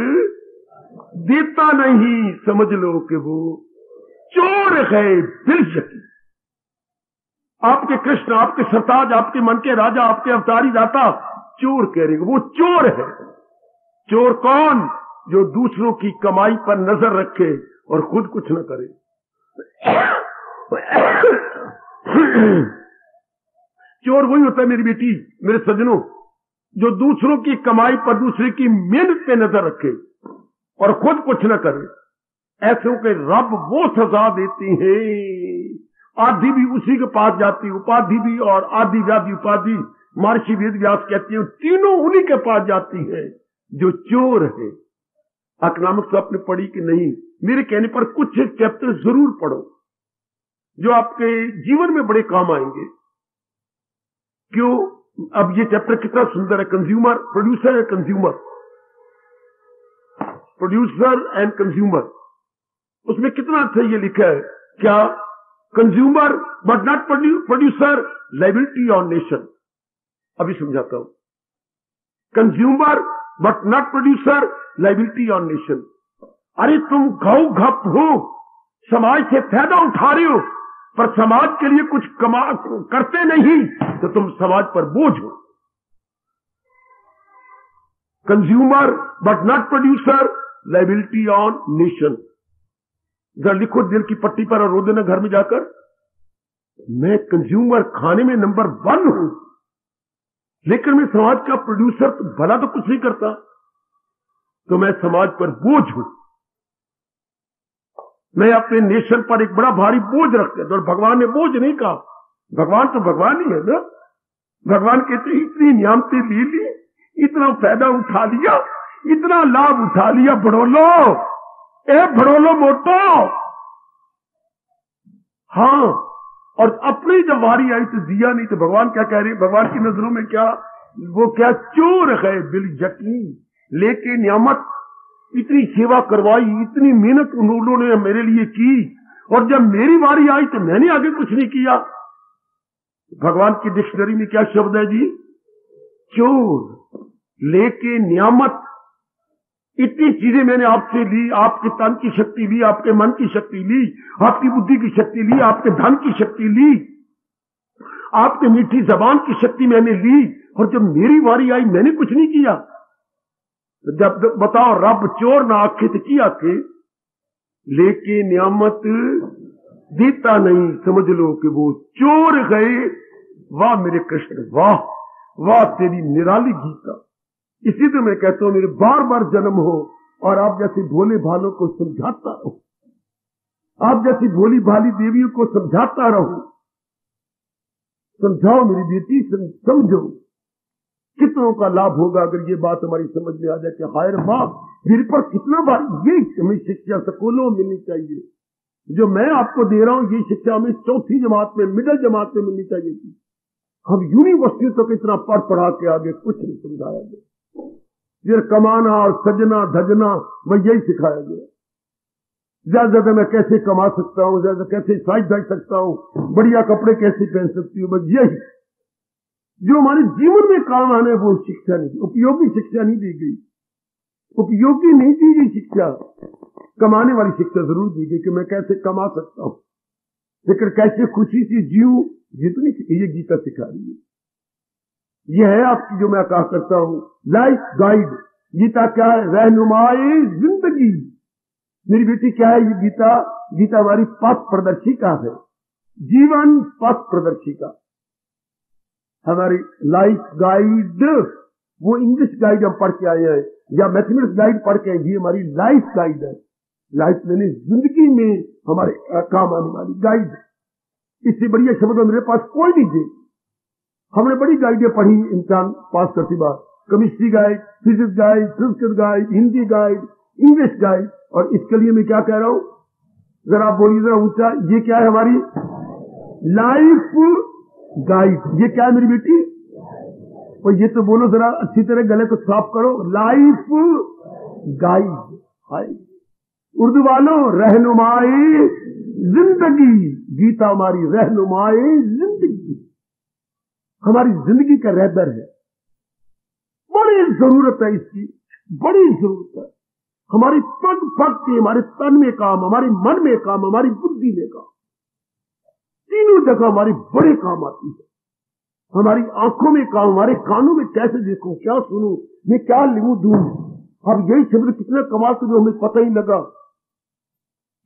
देता नहीं, समझ लो कि वो चोर है बिलशकी। आपके कृष्ण, आपके सरताज, आपके मन के राजा, आपके अवतारी दाता चोर कह रहे, वो चोर है। चोर कौन? जो दूसरों की कमाई पर नजर रखे और खुद कुछ न करे। चोर वही होता है मेरी बेटी, मेरे सज्जनों, जो दूसरों की कमाई पर, दूसरे की मेहनत पे नजर रखे और खुद कुछ न करे, ऐसों के रब वो सजा देती है, आदि भी उसी के पास जाती, उपाधि भी और आदि व्याधि उपाधि। महर्षि वेद व्यास कहते हैं तीनों उन्हीं के पास जाती है जो चोर है। इकोनॉमिक्स आपने पढ़ी कि नहीं? मेरे कहने पर कुछ एक चैप्टर जरूर पढ़ो जो आपके जीवन में बड़े काम आएंगे। क्यों? अब ये चैप्टर कितना सुंदर है, consumer, producer and consumer, producer and consumer. उसमें कितना अच्छा ये लिखा है, क्या? Consumer but not producer, liability on nation. अभी समझाता हूं। Consumer but not producer, liability on nation. अरे तुम घाव घप हो, समाज से फायदा उठा रहे हो, पर समाज के लिए कुछ करते नहीं, तो तुम समाज पर बोझ हो। Consumer but not producer, liability on nation. जरा लिखो दिल की पट्टी पर और रो देना घर में जाकर, मैं कंज्यूमर खाने में नंबर 1 हूं, लेकिन मैं समाज का प्रोड्यूसर तो भला तो कुछ नहीं करता, तो मैं समाज पर बोझ हूं। मैं अपने नेशन पर एक बड़ा भारी बोझ रखते, और भगवान ने बोझ नहीं कहा, भगवान तो भगवान ही है ना। भगवान कहते इतनी नियामतें ले ली, इतना फायदा उठा लिया, इतना लाभ उठा लिया, बड़ोलो, ए बड़ोलो मोटो। हाँ, और अपनी जब बारी आई तो दिया नहीं, तो भगवान क्या कह रहे? भगवान की नजरों में क्या वो क्या चोर है बिल यकीन, लेके नियामत इतनी सेवा करवाई, इतनी मेहनत उन्होंने मेरे लिए की, और जब मेरी बारी आई तो मैंने आगे कुछ नहीं किया। भगवान की डिक्शनरी में क्या शब्द है जी? चोर, लेके नियामत। इतनी चीजें मैंने आपसे ली, आपके तन की शक्ति ली, आपके मन की शक्ति ली, आपकी बुद्धि की शक्ति ली, आपके धन की शक्ति ली, आपके मीठी जबान की शक्ति मैंने ली, और जब मेरी बारी आई मैंने कुछ नहीं किया। जब बताओ रब चोर ना आखे तो की आखे? लेके नियामत देता नहीं, समझ लो कि वो चोर गए। वाह मेरे कृष्ण, वाह वाह तेरी निराली गीता। इसी तो मैं कहता हूं मेरे बार बार जन्म हो, और आप जैसे भोले भालों को समझाता रहो, आप जैसी भोली भाली देवियों को समझाता रहो। समझाओ मेरी बेटी, समझो कितनों का लाभ होगा अगर ये बात हमारी समझ में आ जाए कि हाय माँ मेरे पर कितना बार ये हमें शिक्षा स्कूलों में मिलनी चाहिए। जो मैं आपको दे रहा हूं ये शिक्षा हमें 4थी जमात में, मिडिल जमात में मिलनी चाहिए थी। हम यूनिवर्सिटी तक इतना पढ़ पढ़ा के आगे कुछ नहीं समझाया गया। ये कमाना और सजना धजना वह यही सिखाया गया। ज्यादा मैं कैसे कमा सकता हूं, ज्यादा कैसे साइज ढक सकता हूं, बढ़िया कपड़े कैसे पहन सकती हूं, बस यही जो हमारे जीवन में काम आने वो शिक्षा नहीं, उपयोगी शिक्षा नहीं दी गई। उपयोगी नहीं दी गई शिक्षा, कमाने वाली शिक्षा जरूर दी गई कि मैं कैसे कमा सकता हूं, लेकिन कैसे खुशी से जीऊं जितनी ये गीता सिखा रही है। यह है आपकी जो मैं कहा करता हूं लाइफ गाइड। गीता क्या है? रहनुमाए जिंदगी। मेरी बेटी क्या है ये गीता? गीता हमारी पथ प्रदर्शिका है, जीवन पथ प्रदर्शिका, हमारी लाइफ गाइड। वो इंग्लिश गाइड हम पढ़ के आए हैं या मैथमेटिक्स गाइड पढ़ के, ये हमारी लाइफ गाइड है। लाइफ मैंने जिंदगी में हमारे काम आने वाली गाइड। इससे बढ़िया शब्द मेरे पास कोई नहीं थे। हमने बड़ी गाइडें पढ़ी इंसान पास करती बार, chemistry guide, physics guide, Sanskrit guide, Hindi guide, English guide. और इसके लिए मैं क्या कह रहा हूं, जरा आप बोलिए जरा ऊंचा, ये क्या है? हमारी लाइफ गाइड। ये क्या है मेरी बेटी? और ये तो बोलो जरा अच्छी तरह, गले को साफ करो, लाइफ गाइड। हाय उर्दू वालों, रहनुमाए जिंदगी। गीता हमारी रहनुमाए जिंदगी, हमारी जिंदगी का रहबर है। बड़ी जरूरत है इसकी, बड़ी जरूरत है। हमारी पग पग के, हमारे तन में काम, हमारे मन में काम, हमारी बुद्धि में काम, तीनों जगह हमारी बड़े काम आती है। हमारी आंखों में काम, हमारे कानों में कैसे देखूं, क्या सुनूं, मैं क्या लूं दूं। अब यही शब्द कितने कमाल से जो हमें पता ही लगा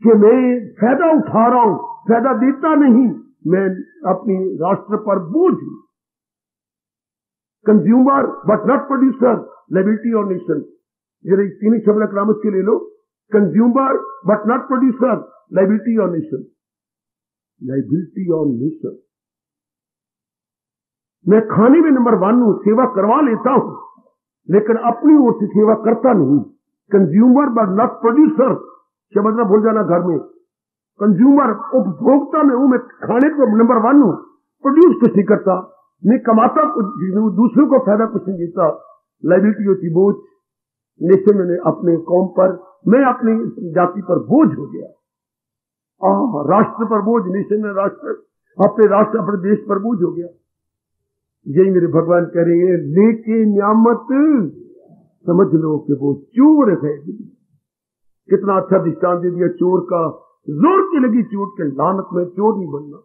कि मैं फायदा उठा रहा हूं, फायदा देता नहीं, मैं अपनी राष्ट्र पर बोझ हूं। Consumer but not producer, liability on nation. जरा तीन शब्द करामत के ले लो, consumer but not producer, liability on nation, liability on nation. मैं खाने में नंबर 1 हूं, सेवा करवा लेता हूं, लेकिन अपनी ओर से सेवा करता नहीं। कंज्यूमर बट नॉट प्रोड्यूसर, शब्द ना भूल जाना घर में। कंज्यूमर उपभोक्ता में हूं, मैं खाने को नंबर 1 हूं, प्रोड्यूस कुछ नहीं करता, मैं कमाता कुछ, दूसरों को फायदा कुछ नहीं देता। लाइबिलिटी होती बोझ, नेशन में अपने कौम पर, मैं अपनी जाति पर बोझ हो गया। राष्ट्र पर बोझ, नेशन में राष्ट्र, अपने राष्ट्र अपने देश पर बोझ हो गया। यही मेरे भगवान कह रहे हैं, लेके नियामत समझ लो कि वो चोर है। कितना अच्छा दृष्टांत दे दिया चोर का, जोर की लगी चोट के लानत में चोर नहीं बनना।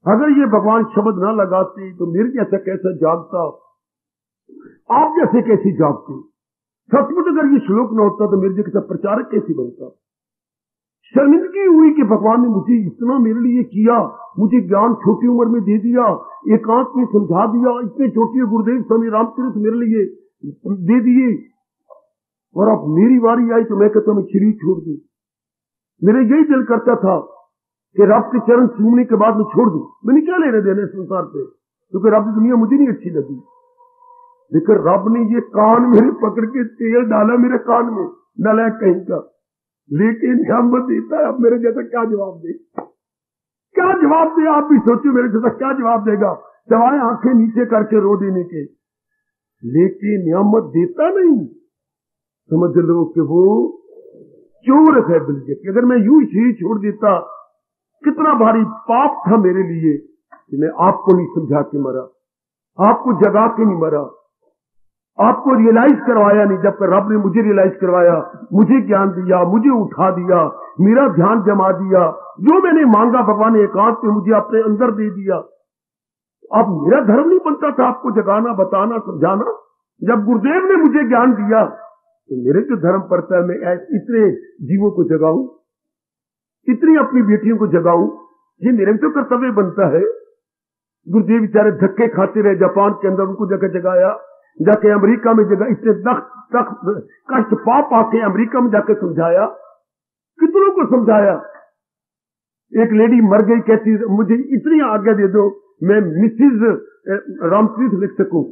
अगर ये भगवान शब्द ना लगाते तो मेरे जैसा कैसा जागता, आप जैसे कैसे जागते। सचमुच अगर ये श्लोक न होता तो मेरे जैसा प्रचारक कैसे बनता। शर्मिंदगी हुई कि भगवान ने मुझे इतना मेरे लिए किया, मुझे ज्ञान छोटी उम्र में दे दिया, एकांत में समझा दिया, इतने छोटे गुरुदेव स्वामी रामतीर्थ मेरे लिए दे दिए, और अब मेरी बारी आई तो मैं कहता मैं शरीर छोड़ दूं। मेरे यही दिल करता था कि रब के चरण छूने के बाद मैं छोड़ दूं, मैंने क्या लेने देने संसार से, क्योंकि रब की दुनिया मुझे नहीं अच्छी लगी। लेकिन रब ने ये कान मेरे पकड़ के तेल डाला मेरे कान में, नालायक कहीं का, लेकिन नियामत देता है। अब मेरे जैसा क्या जवाब दे, क्या जवाब दे, आप भी सोचो मेरे जैसा क्या जवाब देगा, सिवाय आंखें नीचे करके रो देने के। लेकिन नियामत देता नहीं, समझ लो कि वो चोर है बिल्कुल। अगर मैं यूं ही छोड़ देता, कितना भारी पाप था मेरे लिए कि मैं आपको नहीं समझा के मरा, आपको जगा के नहीं मरा, आपको रियलाइज करवाया नहीं। जब रब ने मुझे रियलाइज करवाया, मुझे ज्ञान दिया, मुझे उठा दिया, मेरा ध्यान जमा दिया, जो मैंने मांगा भगवान ने एकांत में मुझे अपने अंदर दे दिया। अब मेरा धर्म नहीं बनता था आपको जगाना, बताना, समझाना। जब गुरुदेव ने मुझे ज्ञान दिया तो मेरे जो धर्म पड़ता है, मैं इतने जीवों को जगाऊं, इतनी अपनी बेटियों को जगाऊं, ये मेरे में तो कर्तव्य बनता है। गुरुदेव बेचारे धक्के खाते रहे, जापान के अंदर उनको जगह जगाया, जाके अमेरिका में जगह, इतने कष्ट पाप आके अमेरिका में जाके समझाया, कितनों को समझाया। एक लेडी मर गई, कहती मुझे इतनी आज्ञा दे दो मैं मिसिज रामतीर्थ लिख सकूं,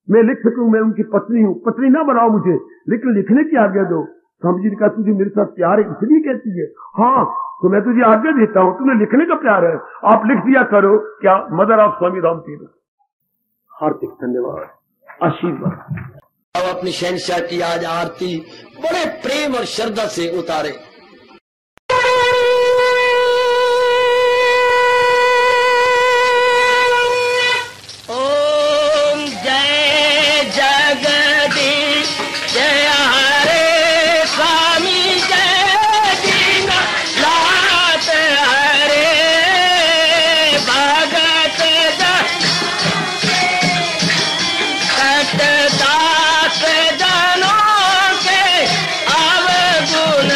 मैं लिख सकूं, मैं उनकी पत्नी हूं, पत्नी ना बनाओ मुझे, लेकिन लिखने की आज्ञा दो। स्वामी जी ने कहा तुझे मेरे साथ प्यार है इसलिए कहती है, हाँ तो मैं तुझे आज्ञा देता हूं, तुम्हें लिखने का प्यार है, आप लिख दिया करो। क्या मदर ऑफ स्वामी रामतीर्थ। हार्दिक धन्यवाद, आशीर्वाद। अब अपनी शहंशाह की आज आरती बड़े प्रेम और श्रद्धा से उतारे। ओम जय जगदीश जय हरे स्वामी जय दीनानाथ हरे भगत दास जनों के अवगुण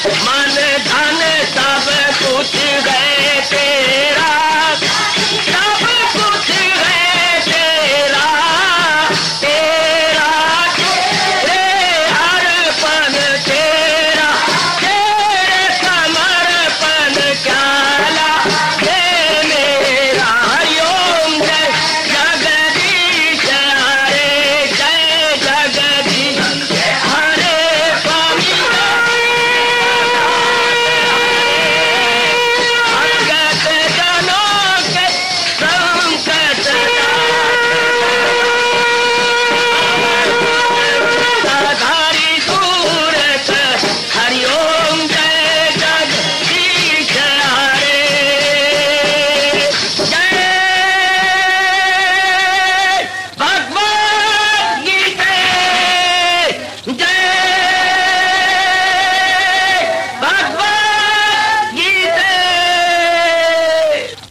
मन धन सब कुछ है तेरा, सब कुछ है तेरा, तेरा तेरे हर पल तेरा, तेरे समर्पण क्या लागे मेरा। हरिओम जय जगदीश हरे, जय जगदीश हरे स्वामी भगत जनों के संकट साधारी सूरत। हरिओम जय जगदीश हरे, जय भगवद गीता, जय भगवद गीता।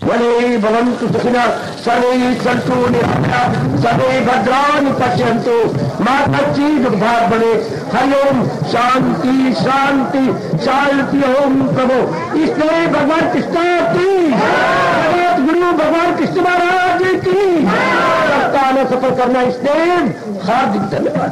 वने भवन्तु सुखिनः सर्वे सन्तु निरामयाः सर्वे भद्राणि पश्यन्तु मा कश्चित् दुर्भाग् भवेत्। हरिओम शांति शांति शांति। ओम प्रभु इसलिए भगवान कृष्ण की जगत गुरु भगवान कृष्ण महाराज की सप्ताह में सफल करना इसलिए हार्दिक धन्यवाद।